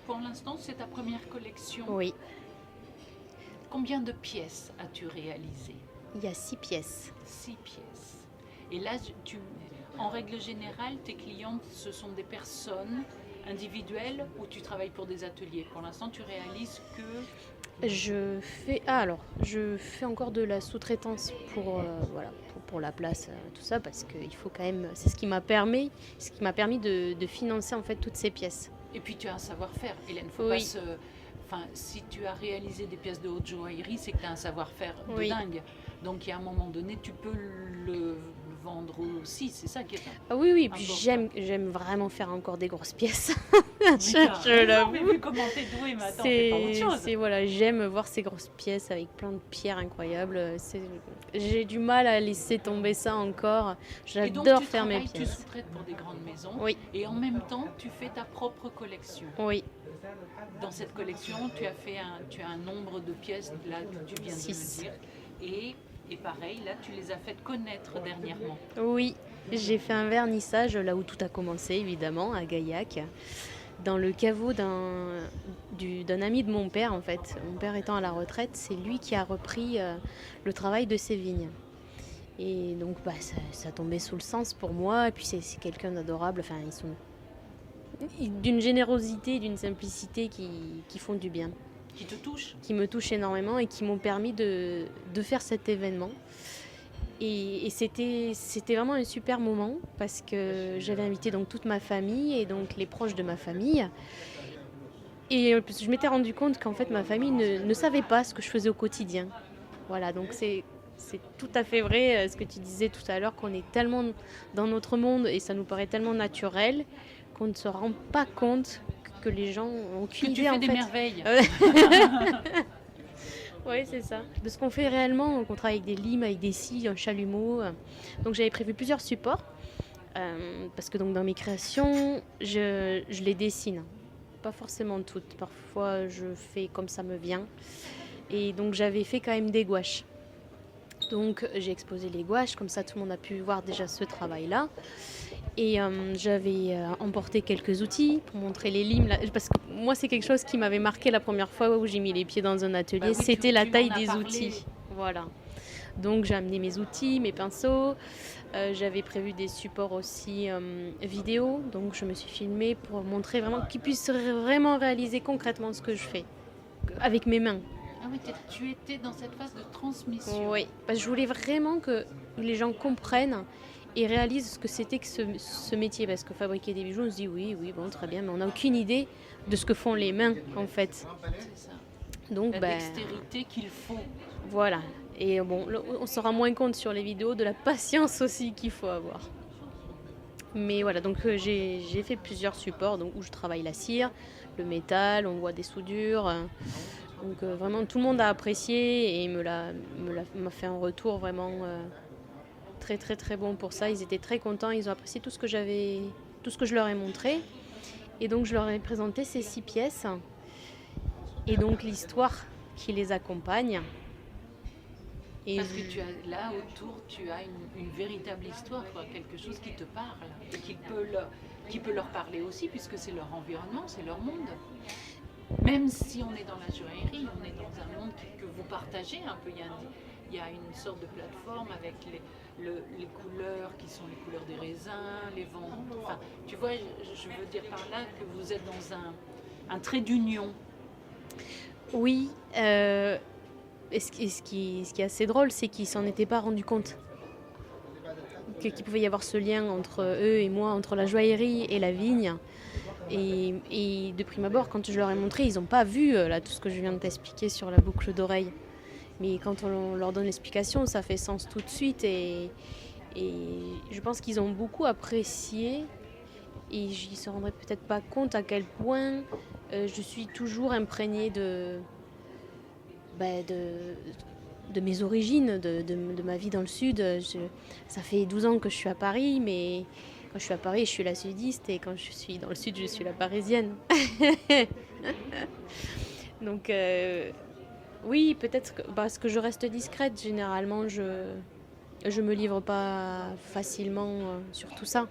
Speaker 1: pour l'instant, c'est ta première collection?
Speaker 2: Oui.
Speaker 1: Combien de pièces as-tu réalisé?
Speaker 2: Il y a 6 pièces.
Speaker 1: 6 pièces. Et là, en règle générale, tes clientes, ce sont des personnes individuelles ou tu travailles pour des ateliers? Pour l'instant, tu réalises que...
Speaker 2: Je fais encore de la sous-traitance pour la place, tout ça, parce qu'il faut quand même... C'est ce qui m'a permis de financer en fait toutes ces pièces.
Speaker 1: Et puis tu as un savoir-faire, Hélène, faut pas enfin, si tu as réalisé des pièces de haute joaillerie, c'est que tu as un savoir-faire de
Speaker 2: Oui.
Speaker 1: dingue. Donc, il y a un moment donné, tu peux le vendre aussi. C'est ça qui est
Speaker 2: Ah oui, oui, puis
Speaker 1: important.
Speaker 2: j'aime vraiment faire encore des grosses pièces.
Speaker 1: Mais t'as
Speaker 2: Je
Speaker 1: raison,
Speaker 2: l'avoue.
Speaker 1: mais vu comment t'es douée, mais attends, fais pas autre chose.
Speaker 2: Voilà, j'aime voir ces grosses pièces avec plein de pierres incroyables. J'ai du mal à laisser tomber ça encore.
Speaker 1: Et donc,
Speaker 2: J'adore
Speaker 1: tu
Speaker 2: faire mes
Speaker 1: travailles, tu
Speaker 2: pièces.
Speaker 1: sous-traites pour des grandes maisons.
Speaker 2: Oui,
Speaker 1: Et en même temps, tu fais ta propre collection.
Speaker 2: oui,
Speaker 1: Dans cette collection, tu as un nombre de pièces, là, que tu viens de
Speaker 2: 6.
Speaker 1: me dire. Et pareil, là, tu les as faites connaître dernièrement.
Speaker 2: Oui, j'ai fait un vernissage là où tout a commencé, évidemment, à Gaillac, dans le caveau d'un ami de mon père, en fait. Mon père étant à la retraite, c'est lui qui a repris le travail de ses vignes. Et donc, ça tombait sous le sens pour moi. Et puis, c'est quelqu'un d'adorable. Enfin, ils sont d'une générosité, d'une simplicité qui font du bien,
Speaker 1: Qui te touchent.
Speaker 2: qui me touchent énormément et qui m'ont permis de faire cet événement. Et c'était vraiment un super moment parce que j'avais invité donc toute ma famille et donc les proches de ma famille. Et je m'étais rendu compte qu'en fait ma famille ne savait pas ce que je faisais au quotidien. Voilà, donc c'est tout à fait vrai ce que tu disais tout à l'heure, qu'on est tellement dans notre monde et ça nous paraît tellement naturel qu'on ne se rend pas compte que les gens ont aucune idée
Speaker 1: Que tu fais
Speaker 2: en
Speaker 1: des
Speaker 2: fait.
Speaker 1: merveilles.
Speaker 2: Oui, c'est ça. De ce qu'on fait réellement, on travaille avec des limes, avec des scies, un chalumeau. Donc j'avais prévu plusieurs supports parce que donc dans mes créations, je les dessine. Pas forcément toutes. Parfois, je fais comme ça me vient. Et donc j'avais fait quand même des gouaches. Donc j'ai exposé les gouaches, comme ça tout le monde a pu voir déjà ce travail-là. Et j'avais emporté quelques outils pour montrer les limes. Parce que moi, c'est quelque chose qui m'avait marqué la première fois où j'ai mis les pieds dans un atelier.
Speaker 1: Bah oui,
Speaker 2: c'était
Speaker 1: tu
Speaker 2: la
Speaker 1: m'en
Speaker 2: taille
Speaker 1: as
Speaker 2: des
Speaker 1: parlé.
Speaker 2: outils. Voilà. Donc j'ai amené mes outils, mes pinceaux. J'avais prévu des supports aussi vidéo. Donc je me suis filmée pour montrer vraiment qu'ils puissent vraiment réaliser concrètement ce que je fais. Avec mes mains.
Speaker 1: Ah oui, tu étais dans cette phase de transmission.
Speaker 2: Oui, parce que je voulais vraiment que les gens comprennent et réalisent ce que c'était que ce métier. Parce que fabriquer des bijoux, on se dit oui, bon, très bien, mais on n'a aucune idée de ce que font les mains, en fait.
Speaker 1: C'est ça.
Speaker 2: Donc,
Speaker 1: La dextérité qu'il faut.
Speaker 2: voilà. Et bon, on se rend moins compte sur les vidéos de la patience aussi qu'il faut avoir. Mais voilà, donc j'ai fait plusieurs supports donc, où je travaille la cire, le métal, on voit des soudures. Donc vraiment tout le monde a apprécié et m'a fait un retour vraiment très très très bon pour ça. Ils étaient très contents, ils ont apprécié tout ce que je leur ai montré. Et donc je leur ai présenté ces 6 pièces et donc l'histoire qui les accompagne. Et
Speaker 1: Parce que là autour, tu as une véritable histoire, quoi, quelque chose qui te parle et qui peut leur parler aussi, puisque c'est leur environnement, c'est leur monde. Même si on est dans la joaillerie, on est dans un monde que vous partagez un peu. Il y a une sorte de plateforme avec les couleurs qui sont les couleurs des raisins, les vents. Enfin, tu vois, je veux dire par là que vous êtes dans un trait d'union.
Speaker 2: oui, et ce qui est assez drôle, c'est qu'ils ne s'en étaient pas rendus compte. Qu'il pouvait y avoir ce lien entre eux et moi, entre la joaillerie et la vigne. Et de prime abord, quand je leur ai montré, ils n'ont pas vu là, tout ce que je viens de t'expliquer sur la boucle d'oreille. Mais quand on leur donne l'explication, ça fait sens tout de suite. Et je pense qu'ils ont beaucoup apprécié. Et ils ne se rendraient peut-être pas compte à quel point je suis toujours imprégnée de mes origines, de ma vie dans le Sud. Ça fait 12 ans que je suis à Paris, mais quand je suis à Paris, je suis la sudiste, et quand je suis dans le Sud, je suis la parisienne. Donc, oui, peut-être parce que je reste discrète, généralement, je me livre pas facilement sur tout ça.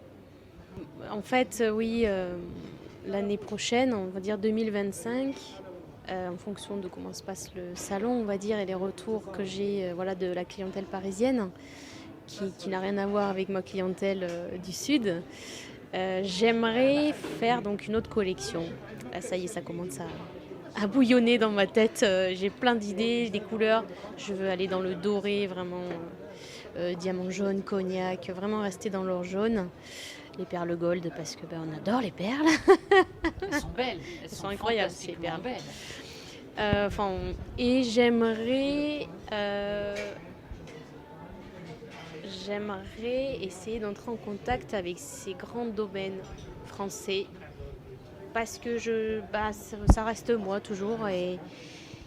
Speaker 2: En fait, oui, l'année prochaine, on va dire 2025, en fonction de comment se passe le salon, on va dire, et les retours que j'ai de la clientèle parisienne, qui n'a rien à voir avec ma clientèle du Sud, j'aimerais faire donc une autre collection. Là, ça y est, ça commence à bouillonner dans ma tête. J'ai plein d'idées, des couleurs. Je veux aller dans le doré, vraiment diamant jaune, cognac, vraiment rester dans l'or jaune. Les perles gold, parce que on adore les perles.
Speaker 1: Elles sont belles, elles sont
Speaker 2: incroyables, ces
Speaker 1: fantastiquement
Speaker 2: perles.
Speaker 1: belles.
Speaker 2: Et j'aimerais essayer d'entrer en contact avec ces grands domaines français parce que ça reste moi toujours et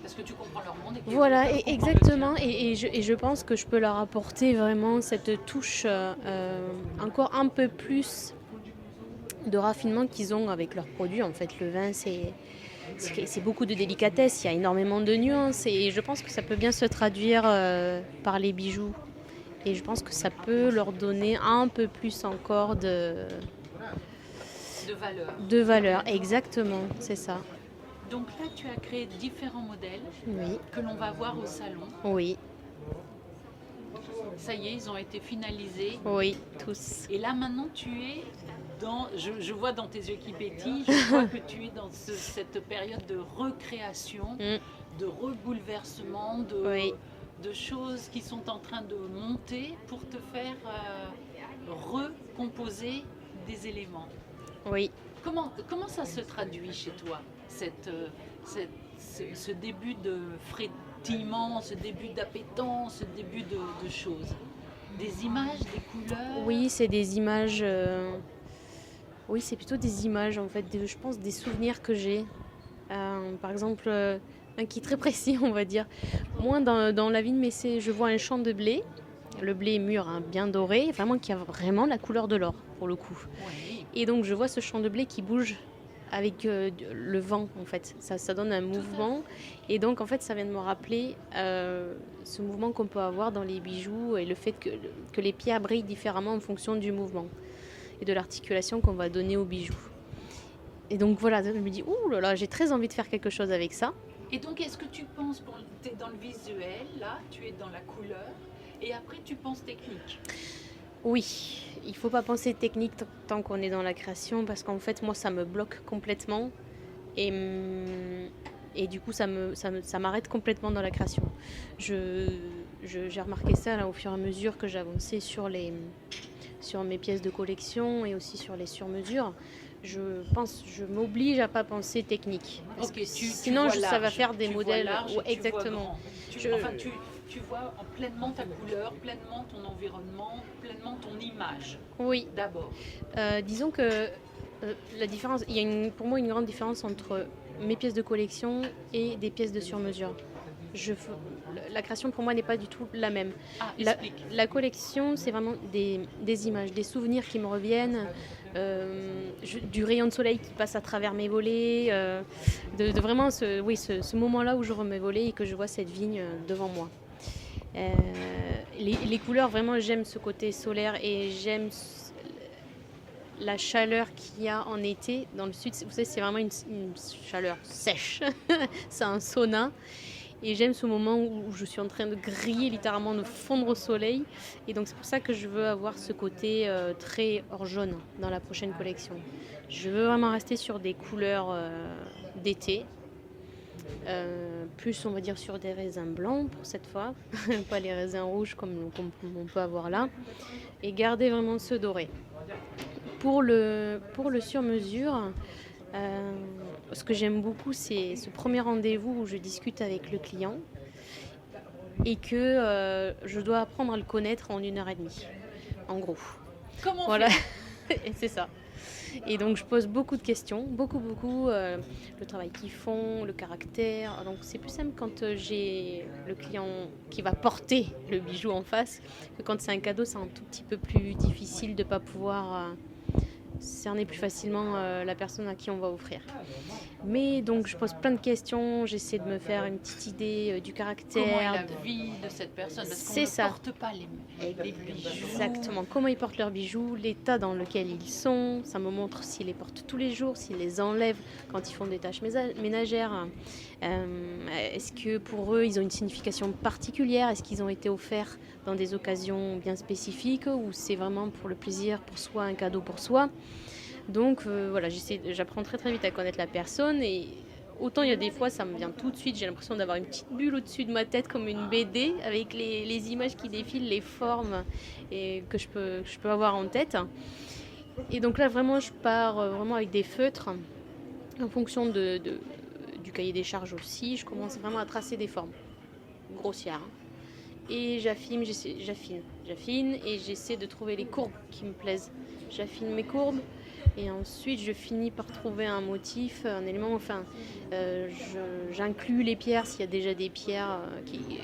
Speaker 1: Parce que tu comprends leur monde et que
Speaker 2: voilà,
Speaker 1: ils peuvent comprendre le
Speaker 2: exactement.
Speaker 1: tien.
Speaker 2: Et je pense que je peux leur apporter vraiment cette touche encore un peu plus de raffinement qu'ils ont avec leurs produits. En fait, le vin, c'est beaucoup de délicatesse, il y a énormément de nuances et je pense que ça peut bien se traduire par les bijoux. Et je pense que ça peut leur donner un peu plus encore
Speaker 1: De valeur.
Speaker 2: Exactement, c'est ça.
Speaker 1: Donc là, tu as créé différents modèles
Speaker 2: Oui,
Speaker 1: que l'on va voir au salon.
Speaker 2: oui,
Speaker 1: Ça y est, ils ont été finalisés.
Speaker 2: oui, tous.
Speaker 1: Et là, maintenant, tu es dans... Je vois dans tes yeux qui pétillent, je vois que tu es dans cette période de recréation, de rebouleversement,
Speaker 2: Oui.
Speaker 1: de choses qui sont en train de monter pour te faire recomposer des éléments.
Speaker 2: Oui.
Speaker 1: Comment ça se traduit chez toi, ce début de frétillement, ce début d'appétence, ce début de choses? Des images, des couleurs?
Speaker 2: Oui, c'est des images. Oui, c'est plutôt des images en fait. Je pense des souvenirs que j'ai. Par exemple, un qui est très précis, on va dire. Moi, dans la vigne, mais je vois un champ de blé. Le blé est mûr, hein, bien doré, vraiment qui a vraiment la couleur de l'or pour le coup.
Speaker 1: Oui.
Speaker 2: Et donc je vois ce champ de blé qui bouge avec le vent en fait. Ça donne un mouvement. Et donc en fait ça vient de me rappeler ce mouvement qu'on peut avoir dans les bijoux et le fait que les pierres brillent différemment en fonction du mouvement et de l'articulation qu'on va donner aux bijoux. Et donc voilà, je me dis, ouh là là, j'ai très envie de faire quelque chose avec ça.
Speaker 1: Et donc est-ce que tu penses, tu es dans le visuel, là, tu es dans la couleur, et après tu penses technique?
Speaker 2: Oui, il ne faut pas penser technique tant qu'on est dans la création parce qu'en fait moi ça me bloque complètement et du coup ça m'arrête complètement dans la création. J'ai remarqué ça là, au fur et à mesure que j'avançais sur mes pièces de collection et aussi sur les sur-mesures. Je m'oblige à pas penser technique. Sinon ça va faire des modèles.
Speaker 1: Large,
Speaker 2: exactement.
Speaker 1: Tu vois pleinement ta couleur, pleinement ton environnement, pleinement ton image.
Speaker 2: Oui.
Speaker 1: D'abord.
Speaker 2: Disons que la différence, il y a pour moi une grande différence entre mes pièces de collection et des pièces de sur-mesure. La création pour moi n'est pas du tout la même. La collection, c'est vraiment des images, des souvenirs qui me reviennent, du rayon de soleil qui passe à travers mes volets, de vraiment ce moment-là où je remets mes volets et que je vois cette vigne devant moi. Les couleurs, vraiment, j'aime ce côté solaire et j'aime la chaleur qu'il y a en été. Dans le sud, vous savez, c'est vraiment une chaleur sèche. C'est un sauna. Et j'aime ce moment où je suis en train de griller, littéralement de fondre au soleil. Et donc c'est pour ça que je veux avoir ce côté très hors jaune dans la prochaine collection. Je veux vraiment rester sur des couleurs d'été. Plus on va dire sur des raisins blancs pour cette fois, pas les raisins rouges comme on peut avoir là. Et garder vraiment ce doré. Pour le sur-mesure, ce que j'aime beaucoup, c'est ce premier rendez-vous où je discute avec le client et que je dois apprendre à le connaître en 1h30, en gros.
Speaker 1: Comment
Speaker 2: voilà. Et c'est ça. Et donc je pose beaucoup de questions, beaucoup, le travail qu'ils font, le caractère. Donc c'est plus simple quand j'ai le client qui va porter le bijou en face que quand c'est un cadeau, c'est un tout petit peu plus difficile de ne pas pouvoir cerner plus facilement la personne à qui on va offrir. Mais donc je pose plein de questions, j'essaie de me faire une petite idée du caractère.
Speaker 1: Comment est la vie de cette personne? Parce qu'on ne porte pas les bijoux.
Speaker 2: Exactement, comment ils portent leurs bijoux, l'état dans lequel ils sont. Ça me montre s'ils les portent tous les jours, s'ils les enlèvent quand ils font des tâches ménagères. Est-ce que pour eux, ils ont une signification particulière? Est-ce qu'ils ont été offerts dans des occasions bien spécifiques ou c'est vraiment pour le plaisir, pour soi, un cadeau pour soi? Donc voilà, j'apprends très très vite à connaître la personne et autant il y a des fois ça me vient tout de suite, j'ai l'impression d'avoir une petite bulle au-dessus de ma tête comme une BD avec les images qui défilent, les formes et que je peux avoir en tête. Et donc là vraiment je pars vraiment avec des feutres en fonction du du cahier des charges aussi, je commence vraiment à tracer des formes grossières. Hein. Et j'affine et j'essaie de trouver les courbes qui me plaisent. J'affine mes courbes et ensuite je finis par trouver un motif, un élément. Enfin, j'inclus les pierres s'il y a déjà des pierres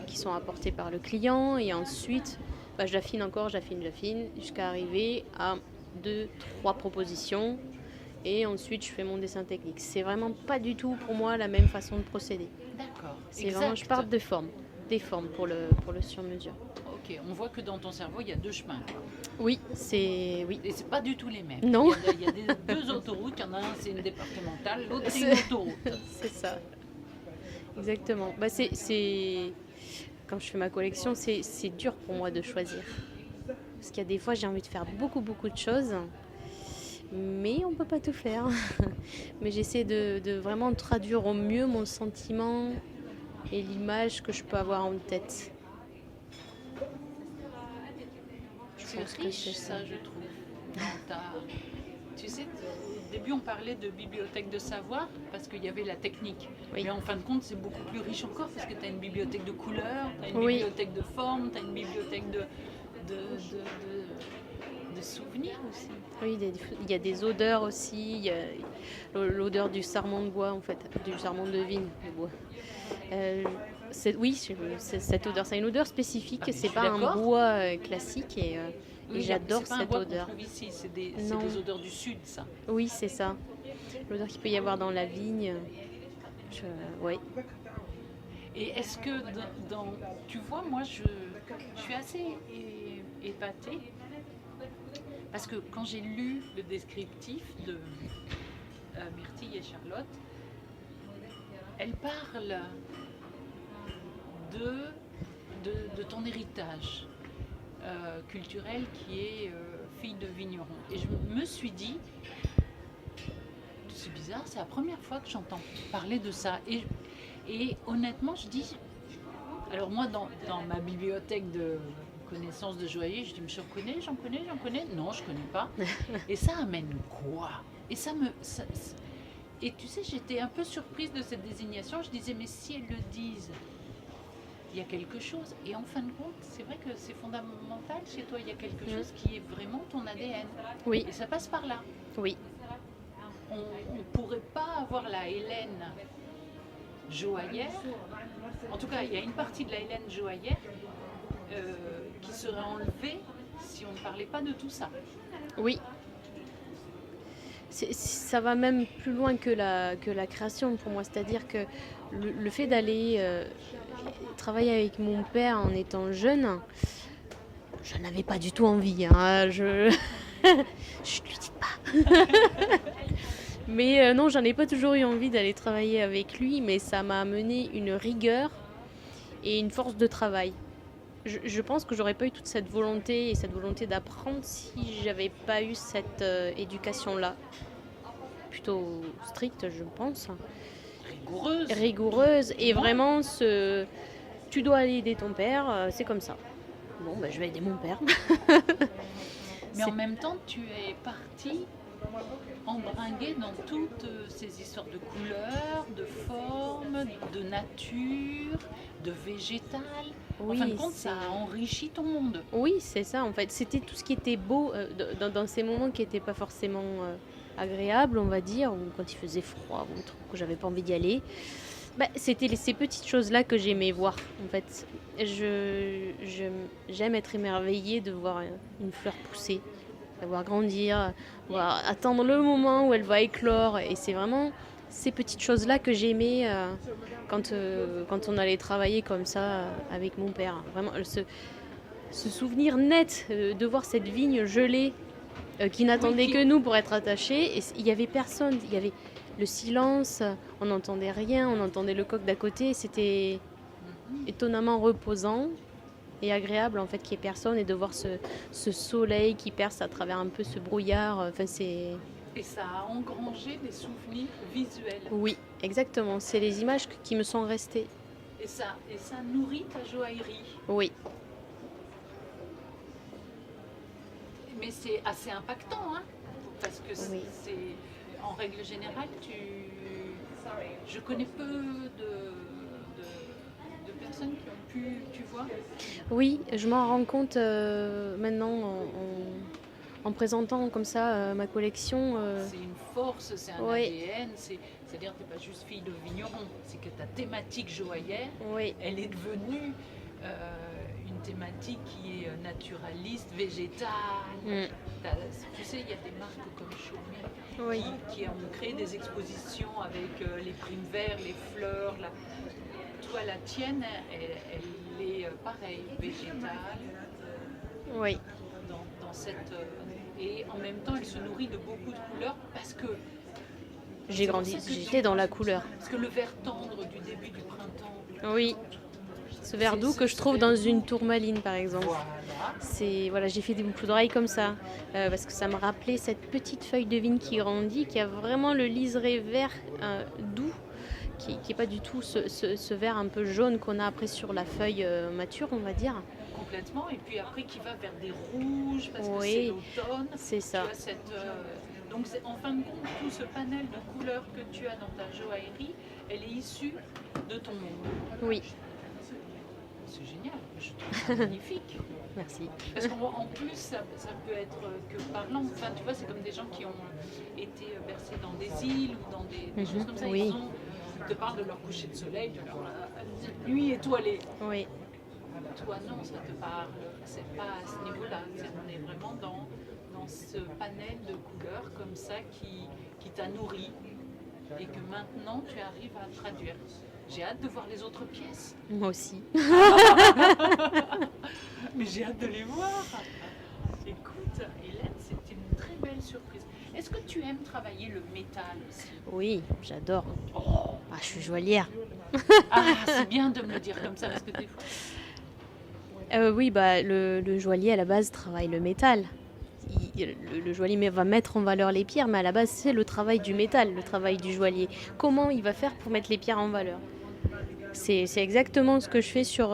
Speaker 2: qui sont apportées par le client et ensuite j'affine encore, j'affine jusqu'à arriver à 2-3 propositions et ensuite je fais mon dessin technique. C'est vraiment pas du tout pour moi la même façon de procéder.
Speaker 1: D'accord.
Speaker 2: C'est vraiment, je pars des formes pour le sur-mesure.
Speaker 1: Ok, on voit que dans ton cerveau, il y a 2 chemins. Quoi.
Speaker 2: Oui.
Speaker 1: Et c'est pas du tout les mêmes.
Speaker 2: Non.
Speaker 1: Il y a 2 autoroutes, il y en a un c'est une départementale, l'autre c'est une autoroute.
Speaker 2: C'est ça. Exactement. Quand je fais ma collection, c'est dur pour moi de choisir. Parce qu'il y a des fois, j'ai envie de faire beaucoup de choses. Mais on peut pas tout faire. Mais j'essaie de vraiment traduire au mieux mon sentiment et l'image que je peux avoir en tête.
Speaker 1: C'est riche, ça, je trouve. Tu sais, au début, on parlait de bibliothèque de savoir parce qu'il y avait la technique. Oui. Mais en fin de compte, c'est beaucoup plus riche encore parce que tu as une bibliothèque de couleurs, tu as une bibliothèque de formes, tu as une bibliothèque de souvenirs aussi. Oui,
Speaker 2: il y a des odeurs aussi. Il y a l'odeur du sarment de bois, en fait, du sarment de vigne de bois. Cette odeur, c'est une odeur spécifique, c'est pas un bois classique et j'adore cette odeur.
Speaker 1: Ici, c'est des odeurs du sud, ça.
Speaker 2: Oui, c'est ça. L'odeur qu'il peut y avoir dans la vigne. Oui.
Speaker 1: Et est-ce que tu vois, moi je suis assez épatée parce que quand j'ai lu le descriptif de Myrtille et Charlotte, elles parlent de ton héritage culturel qui est fille de vigneron. Et je me suis dit, c'est bizarre, c'est la première fois que j'entends parler de ça. Et honnêtement, je dis, alors moi dans ma bibliothèque de connaissances de joaillier, je dis, mais j'en connais, non, je connais pas. Et ça amène quoi? Et et tu sais, j'étais un peu surprise de cette désignation. Je disais, mais si elles le disent, il y a quelque chose. Et en fin de compte, c'est vrai que c'est fondamental chez toi. Il y a quelque chose qui est vraiment ton ADN.
Speaker 2: Oui.
Speaker 1: Et ça passe par là.
Speaker 2: Oui.
Speaker 1: On ne pourrait pas avoir la Hélène joaillère. En tout cas, il y a une partie de la Hélène joaillère qui serait enlevée si on ne parlait pas de tout ça.
Speaker 2: Oui. Ça va même plus loin que la création pour moi. C'est-à-dire que le fait d'aller travailler avec mon père en étant jeune, je n'avais pas du tout envie. Hein. Je ne lui dis pas. Mais non, j'en ai pas toujours eu envie d'aller travailler avec lui, mais ça m'a amené une rigueur et une force de travail. Je pense que j'aurais pas eu toute cette volonté d'apprendre si j'avais pas eu cette éducation-là. Plutôt stricte, je pense. Rigoureuse. Et vraiment, tu dois aller aider ton père, c'est comme ça. Bon, je vais aider mon père.
Speaker 1: Mais en même temps, tu es partie embringuée dans toutes ces histoires de couleurs, de formes, de nature, de végétal. Oui, en fin de compte, ça a enrichi ton monde.
Speaker 2: Oui, c'est ça. En fait, c'était tout ce qui était beau dans ces moments qui n'étaient pas forcément agréables, on va dire, ou quand il faisait froid ou que j'avais pas envie d'y aller. C'était ces petites choses-là que j'aimais voir. En fait, j'aime être émerveillée de voir une fleur pousser, la voir grandir, attendre le moment où elle va éclore. Et c'est vraiment ces petites choses-là que j'aimais quand on allait travailler comme ça avec mon père. Vraiment, ce souvenir net de voir cette vigne gelée qui n'attendait que nous pour être attachée. Et il n'y avait personne, il y avait le silence, on n'entendait rien, on entendait le coq d'à côté. C'était étonnamment reposant et agréable en fait qu'il n'y ait personne et de voir ce soleil qui perce à travers un peu ce brouillard.
Speaker 1: Et ça a engrangé des souvenirs visuels.
Speaker 2: Oui, exactement. C'est les images qui me sont restées.
Speaker 1: Et ça nourrit ta joaillerie.
Speaker 2: Oui.
Speaker 1: Mais c'est assez impactant, hein, parce que c'est en règle générale, Je connais peu de personnes qui ont pu, tu vois.
Speaker 2: Oui, je m'en rends compte maintenant en présentant comme ça ma collection.
Speaker 1: C'est une force, c'est un
Speaker 2: Oui.
Speaker 1: ADN, c'est-à-dire que tu n'es pas juste fille de vigneron, c'est que ta thématique joaillère,
Speaker 2: Oui,
Speaker 1: elle est devenue une thématique qui est naturaliste, végétale.
Speaker 2: Mm.
Speaker 1: Tu sais, il y a des marques comme Chaumy
Speaker 2: oui,
Speaker 1: qui ont créé des expositions avec les primes verts, les fleurs. Toi, la tienne, elle est pareille, végétale,
Speaker 2: oui.
Speaker 1: dans cette... et en même temps, elle se nourrit de beaucoup de couleurs parce que...
Speaker 2: J'ai
Speaker 1: c'est pour
Speaker 2: grandi,
Speaker 1: ça que
Speaker 2: j'étais dans la couleur.
Speaker 1: Parce que le vert tendre du début du printemps...
Speaker 2: Oui, ce verre doux que je trouve dans une tourmaline par exemple.
Speaker 1: Voilà.
Speaker 2: Voilà, j'ai fait des boucles d'oreilles comme ça parce que ça me rappelait cette petite feuille de vigne qui grandit, qui a vraiment le liseré vert doux, qui n'est pas du tout ce vert un peu jaune qu'on a après sur la feuille mature, on va dire.
Speaker 1: Complètement, et puis après qui va vers des rouges parce que
Speaker 2: Oui,
Speaker 1: c'est l'automne.
Speaker 2: c'est ça.
Speaker 1: Tu as donc en fin de compte, tout ce panel de couleurs que tu as dans ta joaillerie, elle est issue de ton monde.
Speaker 2: Oui,
Speaker 1: C'est génial, je trouve ça magnifique.
Speaker 2: merci.
Speaker 1: Parce qu'en plus, ça peut être que parlant. Enfin, tu vois, c'est comme des gens qui ont été bercés dans des îles ou dans des choses comme ça.
Speaker 2: Oui.
Speaker 1: Ils te parlent de leur coucher de soleil, de leur nuit étoilée.
Speaker 2: Oui,
Speaker 1: Toi, non, ça te parle. C'est pas à ce niveau-là. On est vraiment dans ce panel de couleurs comme ça qui t'a nourri et que maintenant tu arrives à traduire. J'ai hâte de voir les autres pièces.
Speaker 2: moi aussi.
Speaker 1: Mais j'ai hâte de les voir. Écoute, Hélène, c'est une très belle surprise. Est-ce que tu aimes travailler le métal aussi?
Speaker 2: Oui, j'adore. Ah, je suis joaillière.
Speaker 1: Ah, c'est bien de me le dire comme ça parce que des fois...
Speaker 2: Oui, bah, le joaillier à la base travaille le métal. Le joaillier va mettre en valeur les pierres, mais à la base c'est le travail du métal, le travail du joaillier. Comment il va faire pour mettre les pierres en valeur? C'est exactement ce que je fais sur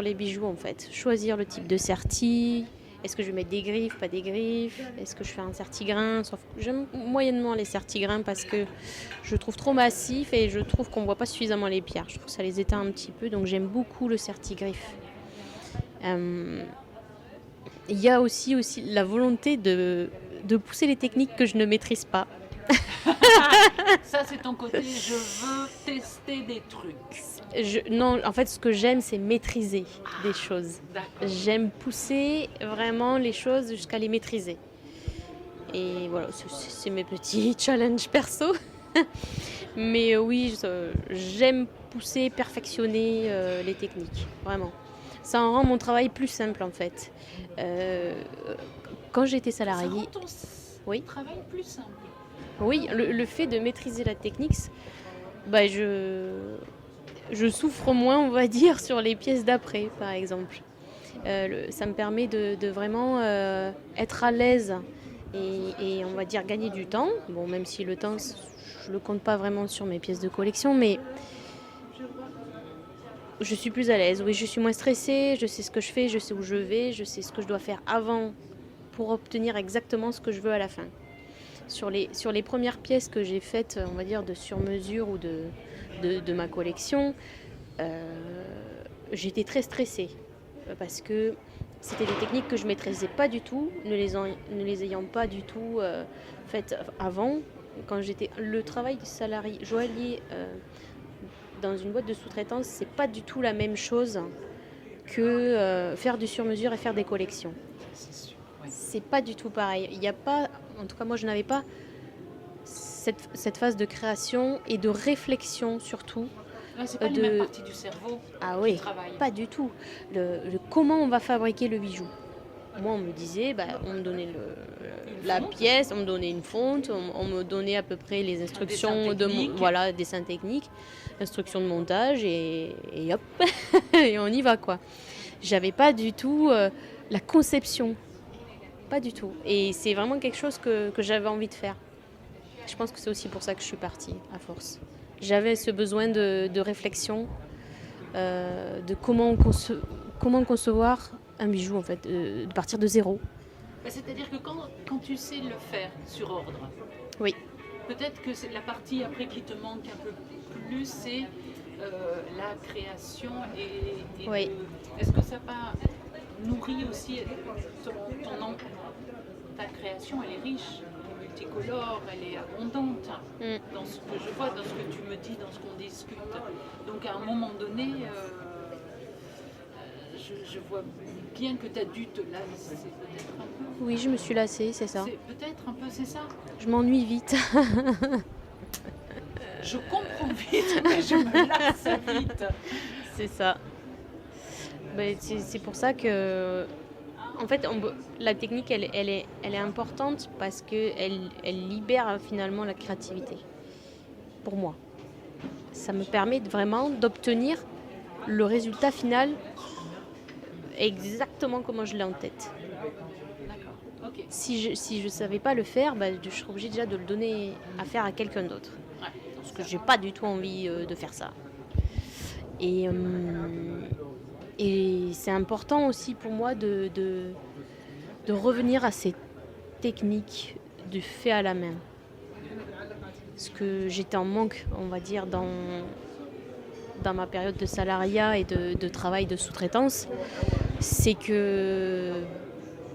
Speaker 2: les bijoux en fait. Choisir le type de serti. Est-ce que je vais mettre des griffes, pas des griffes? Est-ce que je fais un serti-grain? J'aime moyennement les serti-grains parce que je trouve trop massif et je trouve qu'on ne voit pas suffisamment les pierres. Je trouve que ça les éteint un petit peu, donc j'aime beaucoup le serti-griffe. Il y a aussi la volonté de pousser les techniques que je ne maîtrise pas.
Speaker 1: Ça, c'est ton côté, je veux tester des trucs.
Speaker 2: Non, en fait, ce que j'aime, c'est maîtriser des choses.
Speaker 1: D'accord.
Speaker 2: J'aime pousser vraiment les choses jusqu'à les maîtriser. Et voilà, c'est mes petits challenges perso. Mais oui, j'aime pousser, perfectionner les techniques, vraiment. Ça en rend mon travail plus simple, en fait. Quand j'étais salariée...
Speaker 1: Ça rend ton
Speaker 2: Oui.
Speaker 1: travail plus simple.
Speaker 2: Oui, le fait de maîtriser la technique, bah, je souffre moins, on va dire, sur les pièces d'après, par exemple. Ça me permet de vraiment être à l'aise et on va dire gagner du temps. Bon, même si le temps, je le compte pas vraiment sur mes pièces de collection, mais je suis plus à l'aise. Oui, je suis moins stressée, je sais ce que je fais, je sais où je vais, je sais ce que je dois faire avant pour obtenir exactement ce que je veux à la fin. Sur les premières pièces que j'ai faites, on va dire, de sur-mesure ou de ma collection, j'étais très stressée parce que c'était des techniques que je ne maîtrisais pas du tout, ne les ayant pas du tout faites avant. Quand j'étais le travail de salarié joaillier dans une boîte de sous-traitance, c'est pas du tout la même chose que faire du sur-mesure et faire des collections.
Speaker 1: C'est sûr. Oui.
Speaker 2: C'est pas du tout pareil. Il n'y a pas, en tout cas moi je n'avais pas cette phase de création et de réflexion surtout.
Speaker 1: C'est pas les mêmes parties du cerveau qui travaillent.
Speaker 2: Pas du tout. Comment on va fabriquer le bijou. Moi on me disait, on me donnait la pièce, on me donnait une fonte, on me donnait à peu près les instructions dessins techniques, instructions de montage et hop, et on y va quoi. J'avais pas du tout la conception. Pas du tout. Et c'est vraiment quelque chose que j'avais envie de faire. Je pense que c'est aussi pour ça que je suis partie, à force. J'avais ce besoin de réflexion, de comment concevoir un bijou, en fait, de partir de zéro.
Speaker 1: C'est-à-dire que quand tu sais le faire sur ordre,
Speaker 2: oui,
Speaker 1: peut-être que c'est la partie après qui te manque un peu plus, c'est la création et
Speaker 2: Oui.
Speaker 1: est-ce que ça pas nourrit aussi ta création, elle est riche, elle est multicolore, elle est abondante dans ce que je vois, dans ce que tu me dis, dans ce qu'on discute. Donc à un moment donné, je vois bien que tu as dû te lasser peut-être un peu.
Speaker 2: Oui, je me suis lassée, c'est ça.
Speaker 1: Peut-être un peu, c'est ça.
Speaker 2: Je m'ennuie vite.
Speaker 1: Je comprends vite, mais je me lasse vite.
Speaker 2: C'est ça. Ben, c'est pour ça que, en fait, la technique, elle est importante parce qu'elle libère finalement la créativité. Pour moi. Ça me permet vraiment d'obtenir le résultat final exactement comme je l'ai en tête.
Speaker 1: D'accord, ok.
Speaker 2: Si je savais pas le faire, ben, je serais obligée déjà de le donner à faire à quelqu'un d'autre.
Speaker 1: Ouais,
Speaker 2: Parce que j'ai pas du tout envie de faire ça. Et c'est important aussi pour moi de revenir à ces techniques du fait à la main. Parce que j'étais en manque, on va dire, dans ma période de salariat et de travail de sous-traitance. C'est que,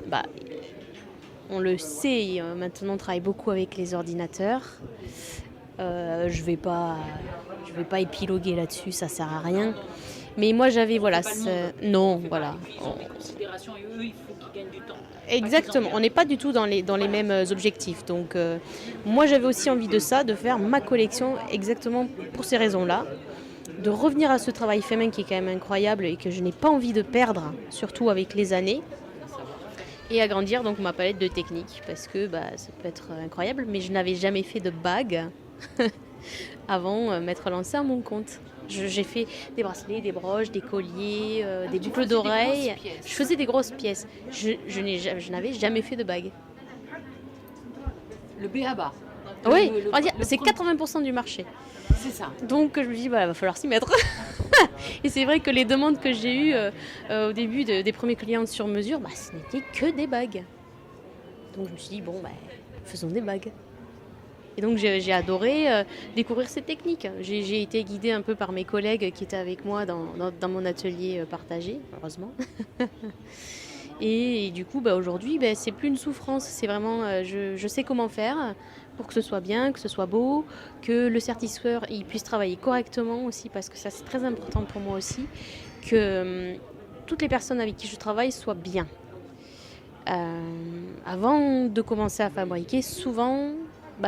Speaker 2: bah, on le sait, maintenant on travaille beaucoup avec les ordinateurs. Je vais pas épiloguer là-dessus, ça sert à rien. Mais moi j'avais non, voilà.
Speaker 1: Ils ont des considérations et eux il faut qu'ils gagnent du temps.
Speaker 2: Exactement, on n'est pas du tout dans les mêmes objectifs. Donc moi j'avais aussi envie de ça, de faire ma collection exactement pour ces raisons-là. De revenir à ce travail fait main qui est quand même incroyable et que je n'ai pas envie de perdre, surtout avec les années. Et agrandir donc ma palette de techniques parce que ça peut être incroyable, mais je n'avais jamais fait de bague avant m'être lancée à mon compte. J'ai fait des bracelets, des broches, des colliers, des boucles d'oreilles. Je faisais des grosses pièces. Je n'avais jamais fait de bague.
Speaker 1: Le B.A.B.A.
Speaker 2: Oui, on va dire, c'est 80% du marché.
Speaker 1: C'est ça.
Speaker 2: Donc je me dis, il va falloir s'y mettre. Et c'est vrai que les demandes que j'ai eues au début des premiers clients sur mesure, ce n'était que des bagues. Donc je me suis dit, faisons des bagues. Et donc j'ai adoré découvrir cette technique. J'ai été guidée un peu par mes collègues qui étaient avec moi dans mon atelier partagé, heureusement. Et du coup, aujourd'hui, c'est plus une souffrance. C'est vraiment, je sais comment faire pour que ce soit bien, que ce soit beau, que le sertisseur il puisse travailler correctement aussi, parce que ça c'est très important pour moi aussi, que toutes les personnes avec qui je travaille soient bien. Avant de commencer à fabriquer, souvent,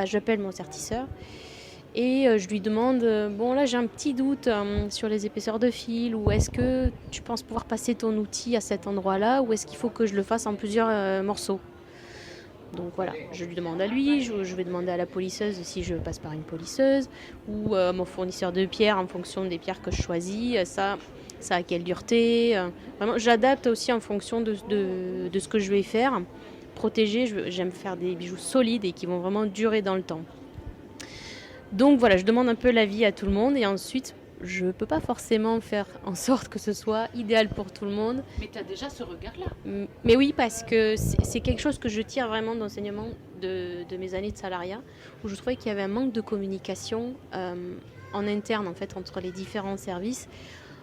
Speaker 2: j'appelle mon sertisseur et je lui demande, là j'ai un petit doute sur les épaisseurs de fil, ou est-ce que tu penses pouvoir passer ton outil à cet endroit-là, ou est-ce qu'il faut que je le fasse en plusieurs morceaux. Donc voilà, je lui demande à lui, je vais demander à la polisseuse si je passe par une polisseuse, ou à mon fournisseur de pierres en fonction des pierres que je choisis, ça a quelle dureté. Vraiment, j'adapte aussi en fonction de ce que je vais faire. Protéger, j'aime faire des bijoux solides et qui vont vraiment durer dans le temps. Donc voilà, je demande un peu l'avis à tout le monde et ensuite, je ne peux pas forcément faire en sorte que ce soit idéal pour tout le monde.
Speaker 1: Mais tu as déjà ce regard-là.
Speaker 2: Mais oui, parce que c'est quelque chose que je tire vraiment d'enseignement de mes années de salariat, où je trouvais qu'il y avait un manque de communication en interne en fait, entre les différents services,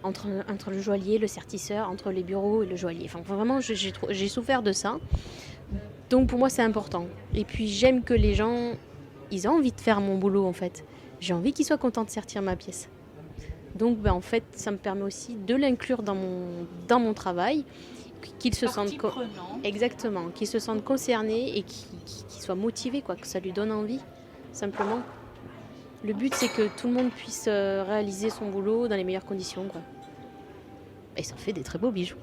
Speaker 2: entre le joaillier, le sertisseur, entre les bureaux et le joaillier. Enfin, vraiment, j'ai souffert de ça. Donc pour moi, c'est important. Et puis j'aime que les gens, ils ont envie de faire mon boulot en fait. J'ai envie qu'ils soient contents de sertir ma pièce. Donc en fait, ça me permet aussi de l'inclure dans mon travail, qu'ils se sentent exactement, qu'ils se sentent concernés et qu'ils soient motivés, quoi, que ça lui donne envie, simplement. Le but, c'est que tout le monde puisse réaliser son boulot dans les meilleures conditions, quoi. Et ça fait des très beaux bijoux.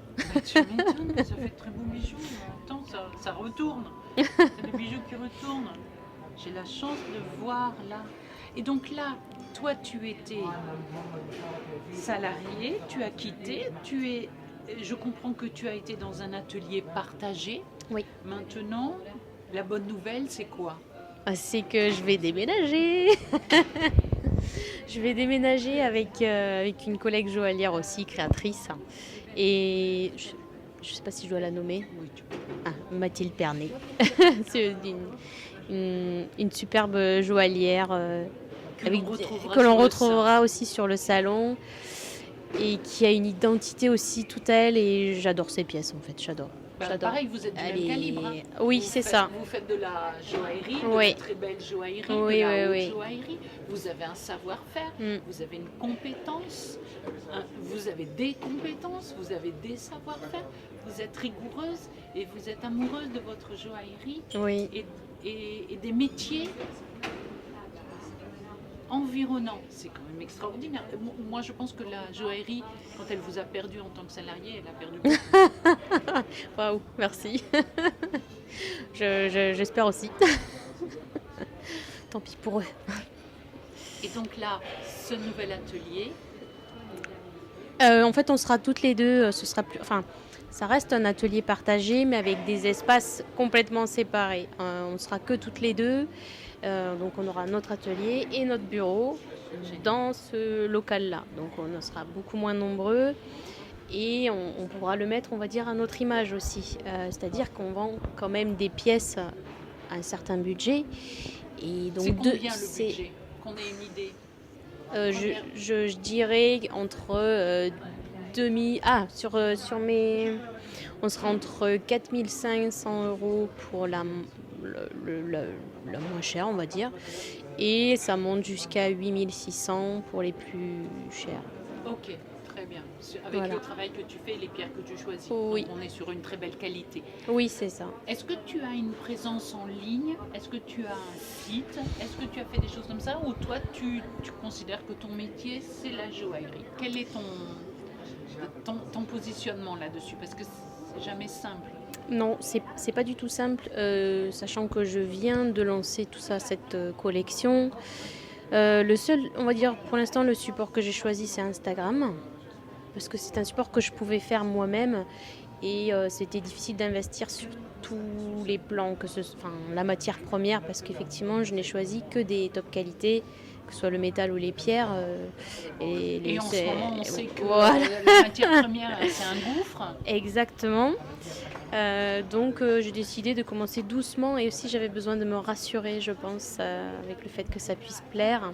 Speaker 1: Tu m'étonnes, ça fait de très beaux bijoux. Attends, ça retourne. C'est des bijoux qui retournent. J'ai la chance de voir là. Et donc là, toi, tu étais salarié, tu as quitté, je comprends que tu as été dans un atelier partagé.
Speaker 2: Oui.
Speaker 1: Maintenant, la bonne nouvelle, c'est quoi ?
Speaker 2: C'est que je vais déménager. Je vais déménager avec une collègue joaillière aussi, créatrice. Et je ne sais pas si je dois la nommer.
Speaker 1: Oui, tu peux.
Speaker 2: Mathilde Pernet. C'est une superbe joaillière
Speaker 1: Que
Speaker 2: que l'on
Speaker 1: sur le
Speaker 2: retrouvera aussi sur le salon et qui a une identité aussi toute à elle. Et j'adore ces pièces en fait, j'adore.
Speaker 1: Pareil, vous êtes du même calibre. Hein.
Speaker 2: Oui, c'est ça.
Speaker 1: Vous faites de la joaillerie,
Speaker 2: Oui.
Speaker 1: de la très belle joaillerie,
Speaker 2: Oui,
Speaker 1: de la
Speaker 2: oui,
Speaker 1: haute
Speaker 2: oui.
Speaker 1: joaillerie. Vous avez un savoir-faire, vous avez une compétence, vous avez des compétences, vous avez des savoir-faire. Vous êtes rigoureuse et vous êtes amoureuse de votre joaillerie
Speaker 2: Oui.
Speaker 1: et des métiers environnants. C'est quand même extraordinaire. Moi, je pense que la joaillerie, quand elle vous a perdu en tant que salarié, elle a perdu beaucoup.
Speaker 2: Waouh, merci. J'espère aussi. Tant pis pour eux.
Speaker 1: Et donc là, ce nouvel atelier,
Speaker 2: En fait, on sera toutes les deux. Ce sera plus. Enfin, ça reste un atelier partagé, mais avec des espaces complètement séparés. On sera que toutes les deux. Donc, on aura notre atelier et notre bureau dans ce local-là. Donc, on en sera beaucoup moins nombreux. Et on pourra le mettre, on va dire, à notre image aussi. C'est-à-dire qu'on vend quand même des pièces à un certain budget. Et donc
Speaker 1: c'est combien le budget? Qu'on ait une idée.
Speaker 2: Je dirais entre 2000... Ah, sur mes... On sera entre 4 500 € pour la moins chère, on va dire. Et ça monte jusqu'à 8 600 pour les plus chers.
Speaker 1: Ok, très bien. Avec le travail que tu fais et les pierres que tu choisis.
Speaker 2: Oui.
Speaker 1: Donc on est sur une très belle qualité.
Speaker 2: Oui, c'est ça.
Speaker 1: Est-ce que tu as une présence en ligne? Est-ce que tu as un site? Est-ce que tu as fait des choses comme ça? Ou toi, tu considères que ton métier, c'est la joaillerie? Quel est ton positionnement là-dessus? Parce que c'est jamais simple.
Speaker 2: Non, c'est pas du tout simple, sachant que je viens de lancer tout ça, cette collection. Le seul, on va dire, pour l'instant, le support que j'ai choisi, c'est Instagram. Parce que c'est un support que je pouvais faire moi-même. Et c'était difficile d'investir sur tous les plans, la matière première, parce qu'effectivement, je n'ai choisi que des top qualités, que ce soit le métal ou les pierres.
Speaker 1: Et en ce moment, on sait que
Speaker 2: voilà.
Speaker 1: La matière première, c'est un gouffre.
Speaker 2: Exactement. Donc j'ai décidé de commencer doucement et aussi j'avais besoin de me rassurer, je pense, avec le fait que ça puisse plaire.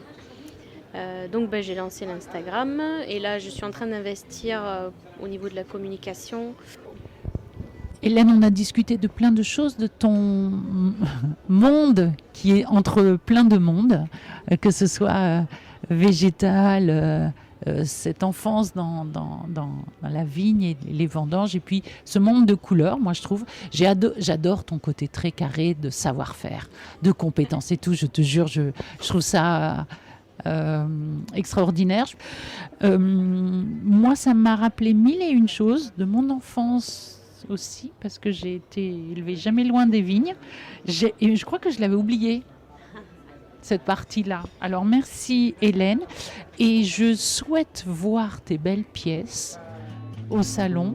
Speaker 2: Donc j'ai lancé l'Instagram et là je suis en train d'investir au niveau de la communication.
Speaker 1: Hélène, on a discuté de plein de choses, de ton monde qui est entre plein de mondes, que ce soit végétal, cette enfance dans la vigne et les vendanges, et puis ce monde de couleurs, moi je trouve, j'adore ton côté très carré de savoir-faire, de compétences et tout, je te jure, je trouve ça extraordinaire. Moi, ça m'a rappelé mille et une choses de mon enfance aussi, parce que j'ai été élevée jamais loin des vignes, et je crois que je l'avais oublié, cette partie-là. Alors merci Hélène, et je souhaite voir tes belles pièces au salon.